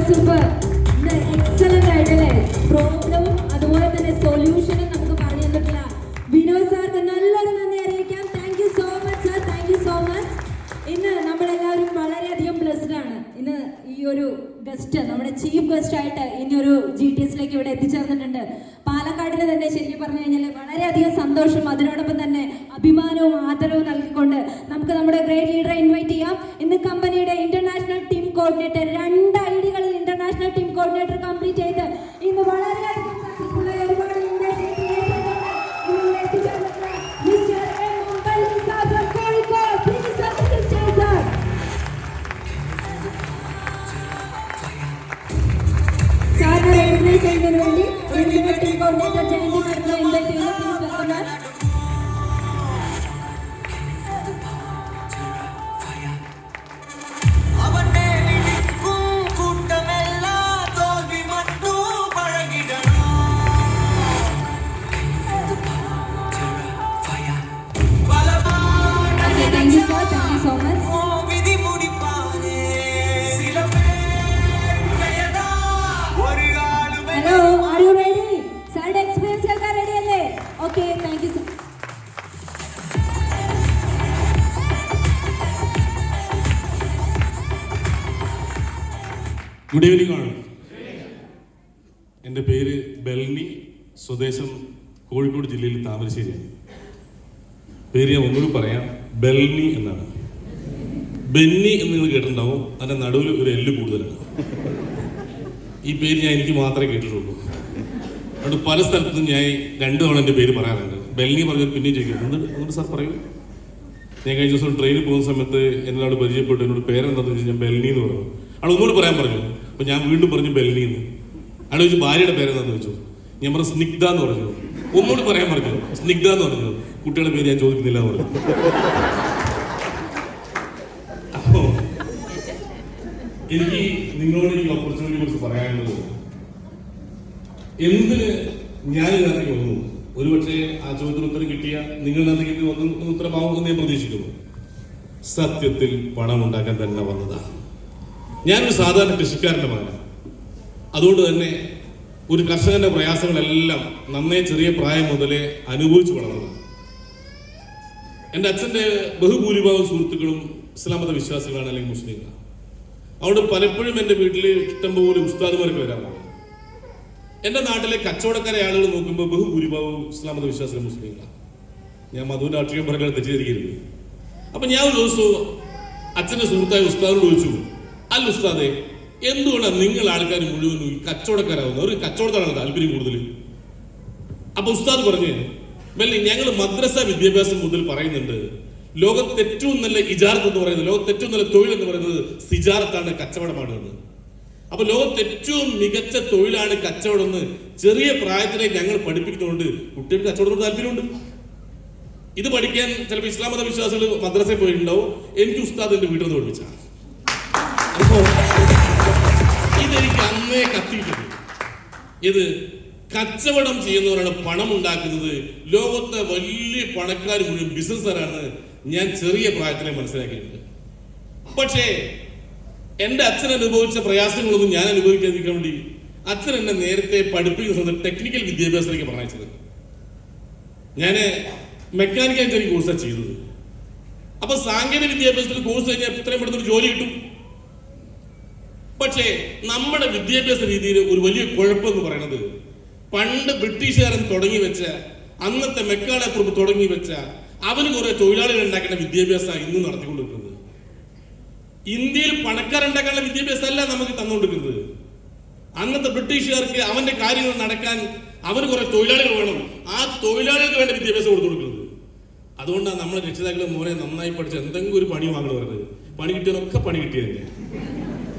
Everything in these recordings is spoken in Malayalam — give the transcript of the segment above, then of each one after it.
സൂപ്പർ. എക്സലന്റ് ആയിട്ടല്ലേ പ്രോബ്ലവും അതുപോലെ തന്നെ സൊല്യൂഷനും നമുക്ക് പറഞ്ഞു തന്നിട്ടില്ല. വിനോദ് സാർക്ക് നല്ലൊരു നന്ദി അറിയിക്കാം. Thank you so much sir, thank you so much. ഇന്ന് നമ്മളെല്ലാവരും വളരെയധികം ബ്ലെസ്ഡ് ആണ്. ഇന്ന് ഈ ഒരു ഗസ്റ്റ്, നമ്മുടെ ചീഫ് ഗസ്റ്റ് ആയിട്ട് ഇനിയൊരു GTSലേക്ക് ഇവിടെ എത്തിച്ചേർന്നിട്ടുണ്ട്. പാലക്കാടിന് തന്നെ ശരിക്കും പറഞ്ഞു കഴിഞ്ഞാൽ വളരെയധികം സന്തോഷം, അതിനോടൊപ്പം തന്നെ അഭിമാനവും ആദരവും നൽകിക്കൊണ്ട് നമുക്ക് നമ്മുടെ ഗ്രേറ്റ് ലീഡറെ ഇൻവൈറ്റ് ചെയ്യാം. ഇന്ന് കമ്പനിയുടെ ഇന്റർനാഷണൽ ടീം കോർഡിനേറ്റർ, 2 ഐഡികളിൽ ഇന്റർനാഷണൽ ടീം കോർഡിനേറ്റർ കംപ്ലീറ്റ് ചെയ്ത് ഇന്ന് വളരെയധികം സക്സസ്ഫുൾ ആയ ഒരുപാട് ചെയ്യുന്നതിന് വേണ്ടി ടീം കോർഡിനേറ്റർ ജയന്തി മാഡത്തിനെ ഇൻവൈറ്റ് ചെയ്യുന്നു. Thank you sir, thank you so much. Hello, are you ready? Sir, experience ka ready alle? Okay, thank you sir. Good evening ആണ്. എൻ്റെ പേര് ബെൽനി, സ്വദേശം കോഴിക്കോട് ജില്ലയിൽ താമരശ്ശേരിയാണ്. പേര് ഞാൻ ഒന്നുകൂടി പറയാം, ബെൽനി എന്നാണ്. ബെന്നി എന്ന് നിങ്ങൾ കേട്ടിട്ടുണ്ടാവും, അതിൻ്റെ നടുവിൽ ഒരു എല്ല് കൂടുതലാണ്. ഈ പേര് ഞാൻ എനിക്ക് മാത്രമേ കേട്ടിട്ടുള്ളൂ. അതുകൊണ്ട് പല സ്ഥലത്തും ഞാൻ 2 തവണ എൻ്റെ പേര് പറയാറുണ്ട്. ബെൽനി പറഞ്ഞാൽ പിന്നെയും ചോദിക്കും, എന്നിട്ട് സാർ പറയൂ. ഞാൻ കഴിഞ്ഞ ദിവസം ട്രെയിനിൽ പോകുന്ന സമയത്ത് എന്നോട് പരിചയപ്പെട്ടു, എന്നോട് പേരെന്താണെന്ന് ചോദിച്ചാൽ ഞാൻ ബെൽനി എന്ന് പറഞ്ഞു. അവൾ ഒന്നുകൂടി പറയാൻ പറഞ്ഞു. അപ്പോൾ ഞാൻ വീണ്ടും പറഞ്ഞു ബെൽനി എന്ന്. അയാൾ ചോദിച്ചു ഭാര്യയുടെ പേരെന്താണെന്ന് ചോദിച്ചു. ഞാൻ പറഞ്ഞു സ്നിഗ്ധ എന്ന് പറഞ്ഞു. ഒന്നുകൂടി പറയാൻ പറഞ്ഞു, സ്നിഗ്ധ എന്ന് പറഞ്ഞു. കുട്ടികളുടെ പേര് ഞാൻ ചോദിക്കുന്നില്ല എന്ന് പറഞ്ഞു. അപ്പോൾ എനിക്ക് നിങ്ങളോട് ഈ ഓപ്പർച്യൂണിറ്റിയെ കുറിച്ച് പറയാനുള്ളത്, എന്തിന് ഞാൻ നന്ദിക്ക് വന്നു. ഒരുപക്ഷെ ആ ചോദ്യത്തിന് ഉത്തരം കിട്ടിയ നിങ്ങൾ നന്ദിക്ക് ഉത്തരമാവുമെന്ന് ഞാൻ പ്രതീക്ഷിക്കുന്നു. സത്യത്തിൽ പണം ഉണ്ടാക്കാൻ തന്നെ വന്നതാണ്. ഞാനൊരു സാധാരണ കൃഷിക്കാരൻ്റെ മകനാണ്. അതുകൊണ്ട് തന്നെ ഒരു കർഷകന്റെ പ്രയാസങ്ങളെല്ലാം നന്നേ ചെറിയ പ്രായം മുതലേ അനുഭവിച്ചു വളർന്നതാണ്. എൻ്റെ അച്ഛൻ്റെ ബഹുഭൂരിഭാഗം സുഹൃത്തുക്കളും ഇസ്ലാം മത വിശ്വാസികളാണ്, അല്ലെങ്കിൽ മുസ്ലിങ്ങളാണ്. അതുകൊണ്ട് പലപ്പോഴും എൻ്റെ വീട്ടിൽ ഇഷ്ടംപോലെ ഉസ്താദുമാരൊക്കെ വരാറുണ്ട്. എൻ്റെ നാട്ടിലെ കച്ചവടക്കാരെ ആളുകൾ നോക്കുമ്പോൾ ബഹുഭൂരിഭാഗവും ഇസ്ലാം മത വിശ്വാസികൾ മുസ്ലിങ്ങളാണ്. ഞാൻ മധുവിൻ്റെ രാഷ്ട്രീയം പറഞ്ഞാൽ തെറ്റിദ്ധരിക്കരുത്. അപ്പം ഞാൻ ഒരു ദിവസവും അച്ഛൻ്റെ സുഹൃത്തായ ഉസ്താദിനോട് ചോദിച്ചു, അല്ല ഉസ്താദെ, എന്തുകൊണ്ടാണ് നിങ്ങൾ ആൾക്കാർ മുഴുവനും കച്ചവടക്കാരാവുന്നത്? ഒരു കച്ചവടത്താണ് താല്പര്യം കൂടുതൽ. അപ്പൊ ഉസ്താദ് പറഞ്ഞു, ഞങ്ങൾ മദ്രസ വിദ്യാഭ്യാസം മുതൽ പറയുന്നുണ്ട്, ലോകത്ത് ഏറ്റവും നല്ല ഇജാറത്ത് എന്ന് പറയുന്നത്, ലോകത്ത് ഏറ്റവും നല്ല തൊഴിൽ എന്ന് പറയുന്നത് സിജാറത്താണ്, കച്ചവടമാണ് എന്ന്. അപ്പൊ ലോകത്ത് ഏറ്റവും മികച്ച തൊഴിലാണ് കച്ചവടം എന്ന് ചെറിയ പ്രായത്തിലെ ഞങ്ങൾ പഠിപ്പിക്കുന്നതുകൊണ്ട് കുട്ടികൾക്ക് കച്ചവടത്തോട് താല്പര്യമുണ്ട്. ഇത് പഠിക്കാൻ ചിലപ്പോൾ ഇസ്ലാം മത വിശ്വാസികൾ മദ്രസയിൽ പോയിട്ടുണ്ടാവും. എനിക്ക് ഉസ്താദ് എന്റെ വീട്ടിൽ നിന്ന് പഠിപ്പിച്ചാണ്. അപ്പോ ഇതെനിക്ക് അന്നേ കത്തിയിട്ടുണ്ട്. ഇത് കച്ചവടം ചെയ്യുന്നവരാണ് പണം ഉണ്ടാക്കുന്നത്. ലോകത്തെ വലിയ പണക്കാർ മുഴുവൻ ബിസിനസ്സുകാരാണ് ഞാൻ ചെറിയ പ്രായത്തിലെ മനസ്സിലാക്കിയിട്ടുണ്ട്. പക്ഷേ എൻ്റെ അച്ഛൻ അനുഭവിച്ച പ്രയാസങ്ങളൊന്നും ഞാൻ അനുഭവിക്കാതിരിക്കാൻ വേണ്ടി അച്ഛൻ എന്നെ നേരത്തെ പഠിപ്പിക്കുന്ന സമയത്ത് ടെക്നിക്കൽ വിദ്യാഭ്യാസത്തിലേക്ക് പറഞ്ഞയച്ചത്. ഞാൻ മെക്കാനിക്കൽ എഞ്ചിനീയറിംഗ് കോഴ്സാണ് ചെയ്തത്. അപ്പൊ സാങ്കേതിക വിദ്യാഭ്യാസത്തിൽ കോഴ്സ് കഴിഞ്ഞാൽ ഇത്രയും പെടുത്തൊരു ജോലി കിട്ടും. പക്ഷേ നമ്മുടെ വിദ്യാഭ്യാസ രീതിയിൽ ഒരു വലിയ കുഴപ്പമെന്ന് പറയുന്നത്, പണ്ട് ബ്രിട്ടീഷുകാരൻ തുടങ്ങി വെച്ച, അന്നത്തെ മെക്കാളപ്പുറത്ത് തുടങ്ങി വെച്ച, അവന് കുറെ തൊഴിലാളികൾ ഉണ്ടാക്കേണ്ട വിദ്യാഭ്യാസമാണ് ഇന്നും നടത്തിക്കൊണ്ടിരിക്കുന്നത്. ഇന്ത്യയിൽ പണക്കാരുണ്ടാക്കാനുള്ള വിദ്യാഭ്യാസം അല്ല നമുക്ക് തന്നുകൊണ്ടിരിക്കുന്നത്. അന്നത്തെ ബ്രിട്ടീഷുകാർക്ക് അവന്റെ കാര്യങ്ങൾ നടക്കാൻ അവന് കുറെ തൊഴിലാളികൾ വേണം, ആ തൊഴിലാളികൾക്ക് വേണ്ട വിദ്യാഭ്യാസം കൊടുത്തു കൊടുക്കുന്നത്. അതുകൊണ്ടാണ് നമ്മളെ രക്ഷിതാക്കൾ മോനെ നന്നായി പഠിച്ച് എന്തെങ്കിലും ഒരു പണി വാങ്ങണം പറഞ്ഞത്. പണി കിട്ടിയതൊക്കെ പണി കിട്ടിയതന്നെ.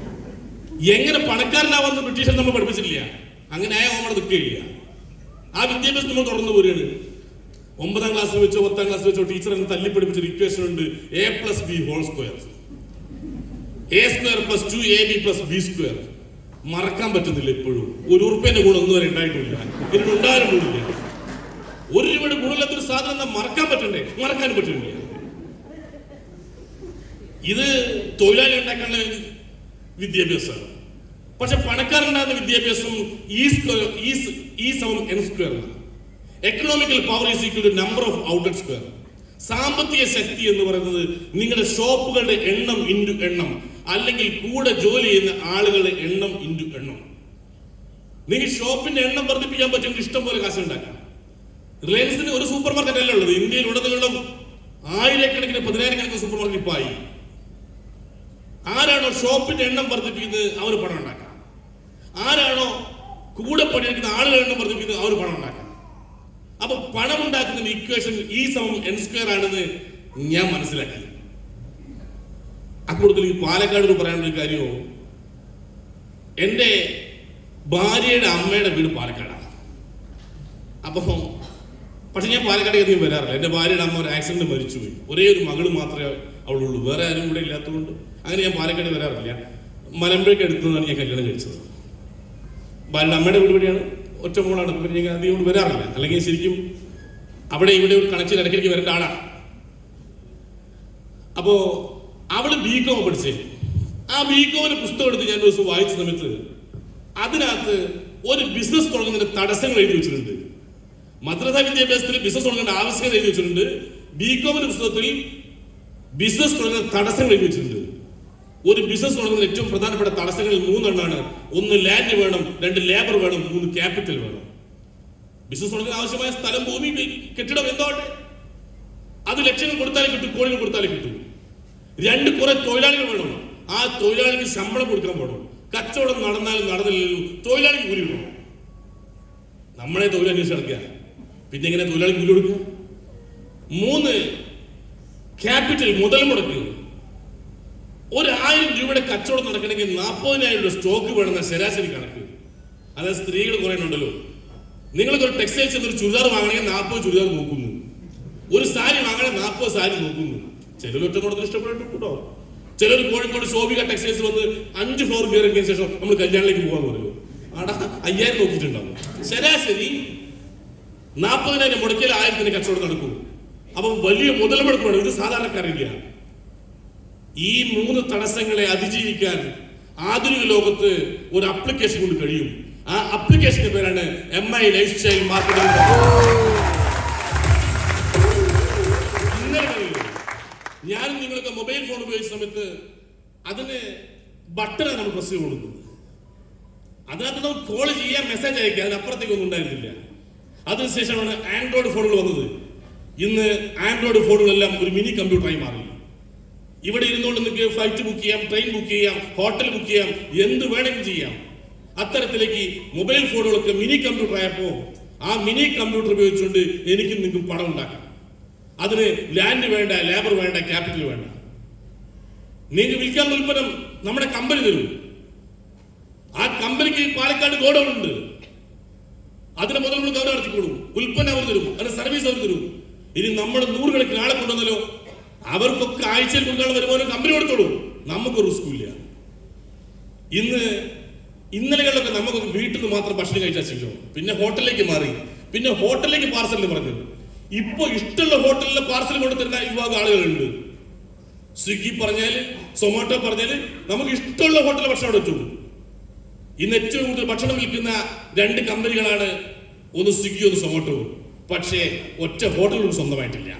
എങ്ങനെ പണക്കാരനാവാന്ന് ബ്രിട്ടീഷർ നമ്മൾ പഠിപ്പിച്ചിട്ടില്ല. അങ്ങനെ ആയ ഓമടെ നിൽക്കുകയില്ല. ആ വിദ്യാഭ്യാസം നമ്മൾ തുടർന്നു പോരുകയാണ്. 9ാം ക്ലാസ്സിൽ വെച്ചോ 10ാം ക്ലാസ്സിൽ വെച്ചോ ടീച്ചർ എന്ന് തല്ലി പഠിപ്പിച്ചൊരു ഇക്വേഷൻ ഉണ്ട്, a+b². a² + 2ab+b². മറക്കാൻ പറ്റുന്നില്ല ഇപ്പോഴും. ₹1 ഗുണം ഒന്നും വരെ ഉണ്ടായിട്ടില്ല, ഇതിന് ഉണ്ടാകാനും കൂടില്ല. ₹1 ഗുണമില്ലാത്തൊരു സാധനം മറക്കാൻ പറ്റണ്ടേ? മറക്കാനും പറ്റുന്നില്ല. ഇത് തൊഴിലാളി ഉണ്ടാക്കാനുള്ള വിദ്യാഭ്യാസമാണ്. പക്ഷെ പണക്കാരനുണ്ടാകുന്ന വിദ്യാഭ്യാസം E=N². Economical power is equal to number of outlet square. സാമ്പത്തിക ശക്തി എന്ന് പറയുന്നത് നിങ്ങളുടെ ഷോപ്പുകളുടെ എണ്ണം ഇൻറ്റു എണ്ണം, അല്ലെങ്കിൽ കൂടെ ജോലി ചെയ്യുന്ന ആളുകളുടെ എണ്ണം ഇൻറ്റു എണ്ണം. നിങ്ങൾ ഷോപ്പിന്റെ എണ്ണം വർദ്ധിപ്പിക്കാൻ പറ്റുമെങ്കിൽ ഇഷ്ടം പോലെ കാശ് ഉണ്ടാക്കാം. റിലയൻസിന് ഒരു സൂപ്പർ മാർക്കറ്റ് അല്ല ഉള്ളത്, ഇന്ത്യയിൽ ഉടനീളം ആയിരക്കണക്കിന് 10,000-കണക്കിന് സൂപ്പർ മാർക്കറ്റ് ഇപ്പൊ ആയി. ആരാണോ ഷോപ്പിന്റെ എണ്ണം വർദ്ധിപ്പിക്കുന്നത് അവർ പണം ഉണ്ടാക്കാം. ആരാണോ കൂടെ പണിയെടുക്കുന്ന ആളുകളുടെ എണ്ണം വർദ്ധിപ്പിക്കുന്നത് അവർ പണം ഉണ്ടാക്കാം. അപ്പൊ പണം ഉണ്ടാക്കുന്ന ഇക്വേഷൻ E=N² ആണെന്ന് ഞാൻ മനസ്സിലാക്കി. അക്കൂട്ടത്തിൽ ഈ പാലക്കാട് പറയാനുള്ള കാര്യമോ, എന്റെ ഭാര്യയുടെ അമ്മയുടെ വീട് പാലക്കാടാണ്. അപ്പൊ പക്ഷെ ഞാൻ പാലക്കാട് അധികം വരാറില്ല. എന്റെ ഭാര്യയുടെ അമ്മ ഒരു ആക്സിഡന്റ് മരിച്ചുപോയി. ഒരേ ഒരു മകള് മാത്രമേ അവളുള്ളൂ, വേറെ ആരും കൂടെ ഇല്ലാത്തതുകൊണ്ട് അങ്ങനെ ഞാൻ പാലക്കാട് വരാറില്ല. മലമ്പുഴയ്ക്ക് അടുത്തുനിന്നാണ് ഞാൻ കല്യാണം കഴിച്ചത്. ഭാര്യയുടെ അമ്മയുടെ വീട് വഴിയാണ്, ഒറ്റ മോളാണ്. പിന്നെ ഞാൻ അധികം വരാറില്ല. അല്ലെങ്കിൽ ശരിക്കും അവിടെ ഇവിടെ ഒരു കണക്ഷൻ ഇടയ്ക്കിടയ്ക്ക് വരേണ്ട ആളാണ്. അപ്പോ അവള് B.Com പഠിച്ചേ. ആ B.Com പുസ്തകം എടുത്ത് ഞാൻ ഒരു ദിവസം വായിച്ച സമയത്ത് അതിനകത്ത് ഒരു ബിസിനസ് തുടങ്ങുന്നതിന്റെ തടസ്സങ്ങൾ എഴുതി വെച്ചിട്ടുണ്ട്. മദ്രസ വിദ്യാഭ്യാസത്തിൽ ബിസിനസ് തുടങ്ങേണ്ട ആവശ്യകത എഴുതി വെച്ചിട്ടുണ്ട്. B.Com പുസ്തകത്തിൽ ബിസിനസ് തുടങ്ങുന്ന തടസ്സങ്ങൾ എഴുതി വെച്ചിട്ടുണ്ട്. ഒരു ബിസിനസ് തുടങ്ങുന്ന ഏറ്റവും പ്രധാനപ്പെട്ട തടസ്സങ്ങളിൽ 3 എണ്ണമാണ്. 1 ലാൻഡ് വേണം, 2 ലേബർ വേണം, 3 ക്യാപിറ്റൽ വേണം. ബിസിനസ് തുടങ്ങാൻ ആവശ്യമായ സ്ഥലം, ഭൂമി, കെട്ടിടം എന്തോട്ടെ, അത് ലക്ഷങ്ങൾ കൊടുത്താലേ കിട്ടും, കോടികൾ കൊടുത്താലേ കിട്ടും. 2 കുറെ തൊഴിലാളികൾ വേണം. ആ തൊഴിലാളിക്ക് ശമ്പളം കൊടുക്കാൻ വേണം. കച്ചവടം നടന്നാലും നടന്നില്ലെങ്കിലും തൊഴിലാളിക്ക് കൂലി വേണം. നമ്മളെ തൊഴിൽ അന്വേഷിച്ച് നടക്കുക, പിന്നെ എങ്ങനെ തൊഴിലാളി കൂലി കൊടുക്കുക? 3 ക്യാപിറ്റൽ, മുതൽ മുടക്ക്. 1,000 രൂപയുടെ കച്ചവടം നടക്കണമെങ്കിൽ 40,000 രൂപ സ്റ്റോക്ക് വേണമെന്ന ശരാശരി കണക്ക്. അതായത് സ്ത്രീകൾ കുറെ ഉണ്ടല്ലോ, നിങ്ങൾക്ക് ഒരു ടെക്സ്റ്റൈൽസ് എന്നൊരു ചുരിദാർ വാങ്ങണമെങ്കിൽ 40 ചുരിദാർ നോക്കുന്നു, ഒരു സാരി വാങ്ങണേ 40 സാരി നോക്കുന്നു. ചിലർ ഒറ്റ നോട്ടത്തിൽ ഇഷ്ടപ്പെട്ടിട്ടുണ്ടോ? ചിലർ കോഴിക്കോട് ശോഭിക ടെക്സ്റ്റൈൽസ് വന്ന് 5 ഫ്ലോർ കയറിയതിനു ശേഷം നമ്മൾ കല്യാണിലേക്ക് പോകാൻ പറയുമോ? അവിടെ 5,000 നോക്കിയിട്ടുണ്ടാവും. ശരാശരി 40,000 മുടക്കിയാൽ 1,000 കച്ചവടം നടക്കും. അപ്പം വലിയ മുതൽ മുടക്ക് വേണം. ഇത് സാധാരണക്കാരില്ല. ഈ 3 തടസ്സങ്ങളെ അതിജീവിക്കാൻ ആധുനിക ലോകത്ത് ഒരു അപ്ലിക്കേഷൻ കൊണ്ട് കഴിയും. ആ അപ്ലിക്കേഷന്റെ പേരാണ് MI ലൈഫ് സ്റ്റൈൽ മാർക്കറ്റിംഗ്. ഞാനും നിങ്ങളൊക്കെ മൊബൈൽ ഫോൺ ഉപയോഗിച്ച സമയത്ത് അതിന് ബട്ടണാണ് നമ്മൾ പ്രസ് ചെയ്ത് കൊടുക്കുന്നത്. അതിനകത്ത് നമുക്ക് കോൾ ചെയ്യാൻ, മെസ്സേജ് അയക്കുക, അതിനപ്പുറത്തേക്കൊന്നും ഉണ്ടായിരുന്നില്ല. അതിനുശേഷമാണ് ആൻഡ്രോയിഡ് ഫോണുകൾ വന്നത്. ഇന്ന് ആൻഡ്രോയിഡ് ഫോണുകളെല്ലാം ഒരു മിനി കമ്പ്യൂട്ടറായി മാറി. ഇവിടെ ഇരുന്നുകൊണ്ട് നിങ്ങൾക്ക് ഫ്ലൈറ്റ് ബുക്ക് ചെയ്യാം, ട്രെയിൻ ബുക്ക് ചെയ്യാം, ഹോട്ടൽ ബുക്ക് ചെയ്യാം, എന്ത് വേണമെങ്കിലും ചെയ്യാം. അത്തരത്തിലേക്ക് മൊബൈൽ ഫോണുകളൊക്കെ മിനി കമ്പ്യൂട്ടർ ആയപ്പോ ആ മിനി കമ്പ്യൂട്ടർ ഉപയോഗിച്ചുകൊണ്ട് എനിക്കും നിങ്ങൾക്കും പണം ഉണ്ടാക്കാം. അതിന് ലാൻഡ് വേണ്ട, ലേബർ വേണ്ട, ക്യാപിറ്റൽ വേണ്ട. നിങ്ങൾക്ക് വിൽക്കാനുള്ള ഉൽപ്പന്നം നമ്മുടെ കമ്പനി തരും. ആ കമ്പനിക്ക് പാലക്കാട് ഗോഡൌൺ ഉണ്ട്. അതിന് മുതൽ മുടക്ക് അവർ നടത്തിക്കൊള്ളും. ഉൽപ്പന്നം അവർ തരും, അതിന് സർവീസ് അവർ തരും. ഇനി നമ്മൾ 100 കണക്കിന് ആളെ കൊണ്ടുവന്നല്ലോ, അവർക്കൊക്കെ ആഴ്ചയിൽ കൊടുക്കാനുള്ള വരുമാനം കമ്പനി കൊടുത്തോളൂ. നമുക്കൊരു റിസ്കും ഇല്ല. ഇന്നലെകളിലൊക്കെ നമുക്കൊക്കെ വീട്ടിൽ നിന്ന് മാത്രം ഭക്ഷണം കഴിച്ചാൽ ശീലം, പിന്നെ ഹോട്ടലിലേക്ക് മാറി, പിന്നെ ഹോട്ടലിലേക്ക് പാർസലിന് പറഞ്ഞു. ഇപ്പൊ ഇഷ്ടമുള്ള ഹോട്ടലിലെ പാർസൽ കൊണ്ട് തരുന്ന വിഭാഗം ആളുകളുണ്ട്. സ്വിഗ്ഗി പറഞ്ഞാല്, സൊമാറ്റോ പറഞ്ഞാല് നമുക്ക് ഇഷ്ടമുള്ള ഹോട്ടലിലെ ഭക്ഷണം വെച്ചു. ഇന്ന് ഏറ്റവും കൂടുതൽ ഭക്ഷണം വിൽക്കുന്ന 2 കമ്പനികളാണ്, ഒന്ന് സ്വിഗ്ഗി, ഒന്ന് സൊമാറ്റോ. പക്ഷേ ഒറ്റ ഹോട്ടലുകൾ സ്വന്തമായിട്ടില്ല.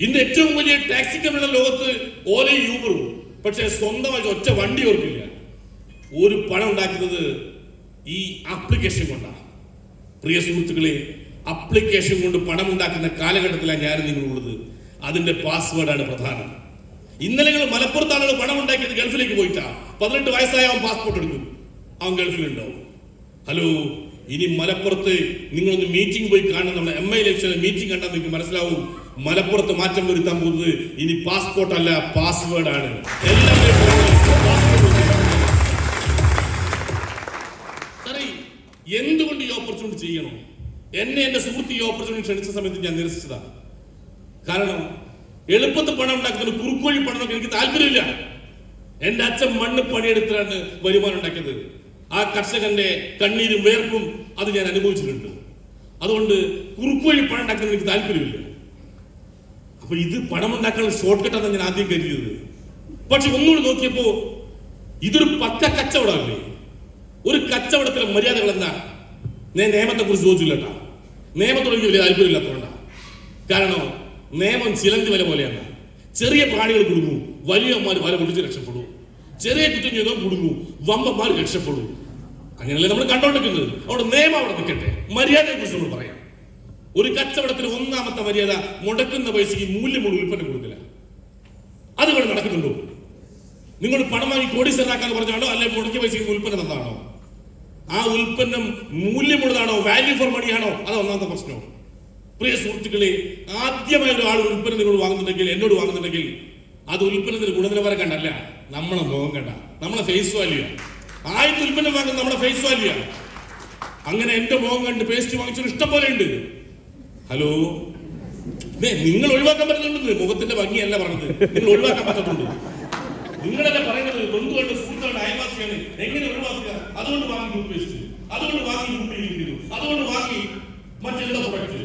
ഇന്ന് ഏറ്റവും വലിയ ടാക്സി കമ്പനിയുടെ ലോകത്ത് ഓലയും യൂബറും. പക്ഷെ സ്വന്തമായിട്ട് ഒറ്റ വണ്ടി ഓർക്കില്ല. ഒരു പണം ഉണ്ടാക്കുന്നത് ഈ ആപ്ലിക്കേഷൻ കൊണ്ടാണ്. പ്രിയ സുഹൃത്തുക്കളെ, ആപ്ലിക്കേഷൻ കൊണ്ട് പണം ഉണ്ടാക്കുന്ന കാലഘട്ടത്തിലാണ് ഞാൻ നിങ്ങളുള്ളത്. അതിന്റെ പാസ്വേഡാണ് പ്രധാനം. ഇന്നലെ മലപ്പുറത്ത് ആളുകൾ പണം ഉണ്ടാക്കിയത് ഗൾഫിലേക്ക് പോയിട്ടാ. 18 വയസ്സായ അവൻ പാസ്പോർട്ട് എടുക്കും, അവൻ ഗൾഫിലുണ്ടാവും. ഹലോ, ഇനി മലപ്പുറത്ത് നിങ്ങളൊന്ന് മീറ്റിംഗ് പോയി കാണുന്ന നമ്മുടെ MI ലൈഫ് മീറ്റിംഗ് കണ്ടാൽ നിങ്ങൾക്ക് മനസ്സിലാവും. മലപ്പുറത്ത് മാറ്റം വരുത്താൻ പോകുന്നത് ഇനി പാസ്പോർട്ട് അല്ല, പാസ്വേഡ് ആണ്. എന്തുകൊണ്ട് ഈ ഓപ്പർച്യൂണിറ്റി ചെയ്യണം? എന്റെ സുഹൃത്ത് ഈ ഓപ്പർച്യൂണിറ്റി ക്ഷണിച്ച സമയത്ത് ഞാൻ നിരസിച്ചതാണ്. കാരണം എളുപ്പത്തിൽ പണം ഉണ്ടാക്കുന്ന കുറുക്കുവഴി പണം എനിക്ക് താല്പര്യമില്ല. എന്റെ അച്ഛൻ മണ്ണ് പണിയെടുത്തിട്ടാണ് വരുമാനം ഉണ്ടാക്കിയത്. ആ കർഷകന്റെ കണ്ണീരും വേർപ്പും അത് ഞാൻ അനുഭവിച്ചിട്ടുണ്ട്. അതുകൊണ്ട് കുറുക്കുവഴി പണം ഉണ്ടാക്കുന്ന എനിക്ക് താല്പര്യമില്ല. അപ്പൊ ഇത് പണം ഉണ്ടാക്കാനുള്ള ഷോർട്ട് കട്ടാണ് ഞാൻ ആദ്യം കരുതിയത്. പക്ഷെ ഒന്നുകൂടി നോക്കിയപ്പോ ഇതൊരു പക്ക കച്ചവടമല്ലേ? ഒരു കച്ചവടത്തിലെ മര്യാദകൾ എന്താ? ഞാൻ നിയമത്തെ കുറിച്ച് ചോദിച്ചില്ല കേട്ടോ. നിയമത്തോട് എനിക്ക് വലിയ താല്പര്യമില്ലാത്തതുകൊണ്ടാ. കാരണം നിയമം ചിലന്തി വില പോലെയാണ്. ചെറിയ പ്രാണികൾ കുടുങ്ങും, വലിയമാർ വല പൊട്ടിച്ച് രക്ഷപ്പെടും. ചെറിയ കുറ്റം ചെയ്താൽ കുടുങ്ങും, വമ്പന്മാർ രക്ഷപ്പെടും. അങ്ങനെയല്ലേ നമ്മൾ കണ്ടോണ്ടിരിക്കുന്നത്. അവിടെ നിയമം അവിടെ നിൽക്കട്ടെ, മര്യാദയെ കുറിച്ച് നമ്മൾ പറയാം. ഒരു കച്ചവടത്തിന് ഒന്നാമത്തെ മര്യാദ മുടക്കുന്ന പൈസക്ക് മൂല്യമുള്ള ഉൽപ്പന്നം കൊടുക്കില്ല. അതുകൊണ്ട് നടക്കുന്നുണ്ടോ? നിങ്ങൾ പണം വാങ്ങി കോടീശ്വരനാക്കാന്ന് പറഞ്ഞാണോ, അല്ലെ മുടക്കിയ പൈസക്ക് ഉൽപ്പന്നം തന്നാണോ? ആ ഉൽപ്പന്നം മൂല്യമുള്ളതാണോ, വാല്യൂ ഫോർ മണി ആണോ? അത് ഒന്നാമത്തെ പ്രശ്നം. പ്രിയ സുഹൃത്തുക്കളെ, ആദ്യമായ ഒരാൾ ഉൽപ്പന്നം നിങ്ങൾ വാങ്ങുന്നുണ്ടെങ്കിൽ, എന്നോട് വാങ്ങുന്നുണ്ടെങ്കിൽ, അത് ഉൽപ്പന്നത്തിന് ഗുണനിലവാരം കണ്ടല്ല, നമ്മളെ മുഖം കണ്ട, നമ്മളെ ഫേസ് വാല്യൂ. ആദ്യത്തെ ഉൽപ്പന്നം വാങ്ങുന്നത് നമ്മുടെ ഫേസ് വാല്യൂ. അങ്ങനെ എന്റെ മുഖം കണ്ട് പേസ്റ്റ് വാങ്ങിച്ചൊരു ഇഷ്ടം പോലെ ഉണ്ട്. ഹലോ, നിങ്ങൾ ഒഴിവാക്കാൻ പറ്റുന്നുണ്ട്. മുഖത്തിന്റെ ഭംഗിയല്ല പറഞ്ഞത്, നിങ്ങൾ ഒഴിവാക്കാൻ പറ്റുന്നുണ്ട്. നിങ്ങളല്ലേ പറയുന്നത് ബന്ധുവായിട്ട്, സുഹൃത്തുക്കളുടെ, അയൽവാസിയാണ്, എങ്ങനെ ഒഴിവാക്കുക? അതുകൊണ്ട് വാങ്ങി ടൂത്ത് പേസ്റ്റ്, അതുകൊണ്ട് വാങ്ങി അതുകൊണ്ട് വാങ്ങി മറ്റെന്താ പ്രൊഡക്റ്റ്.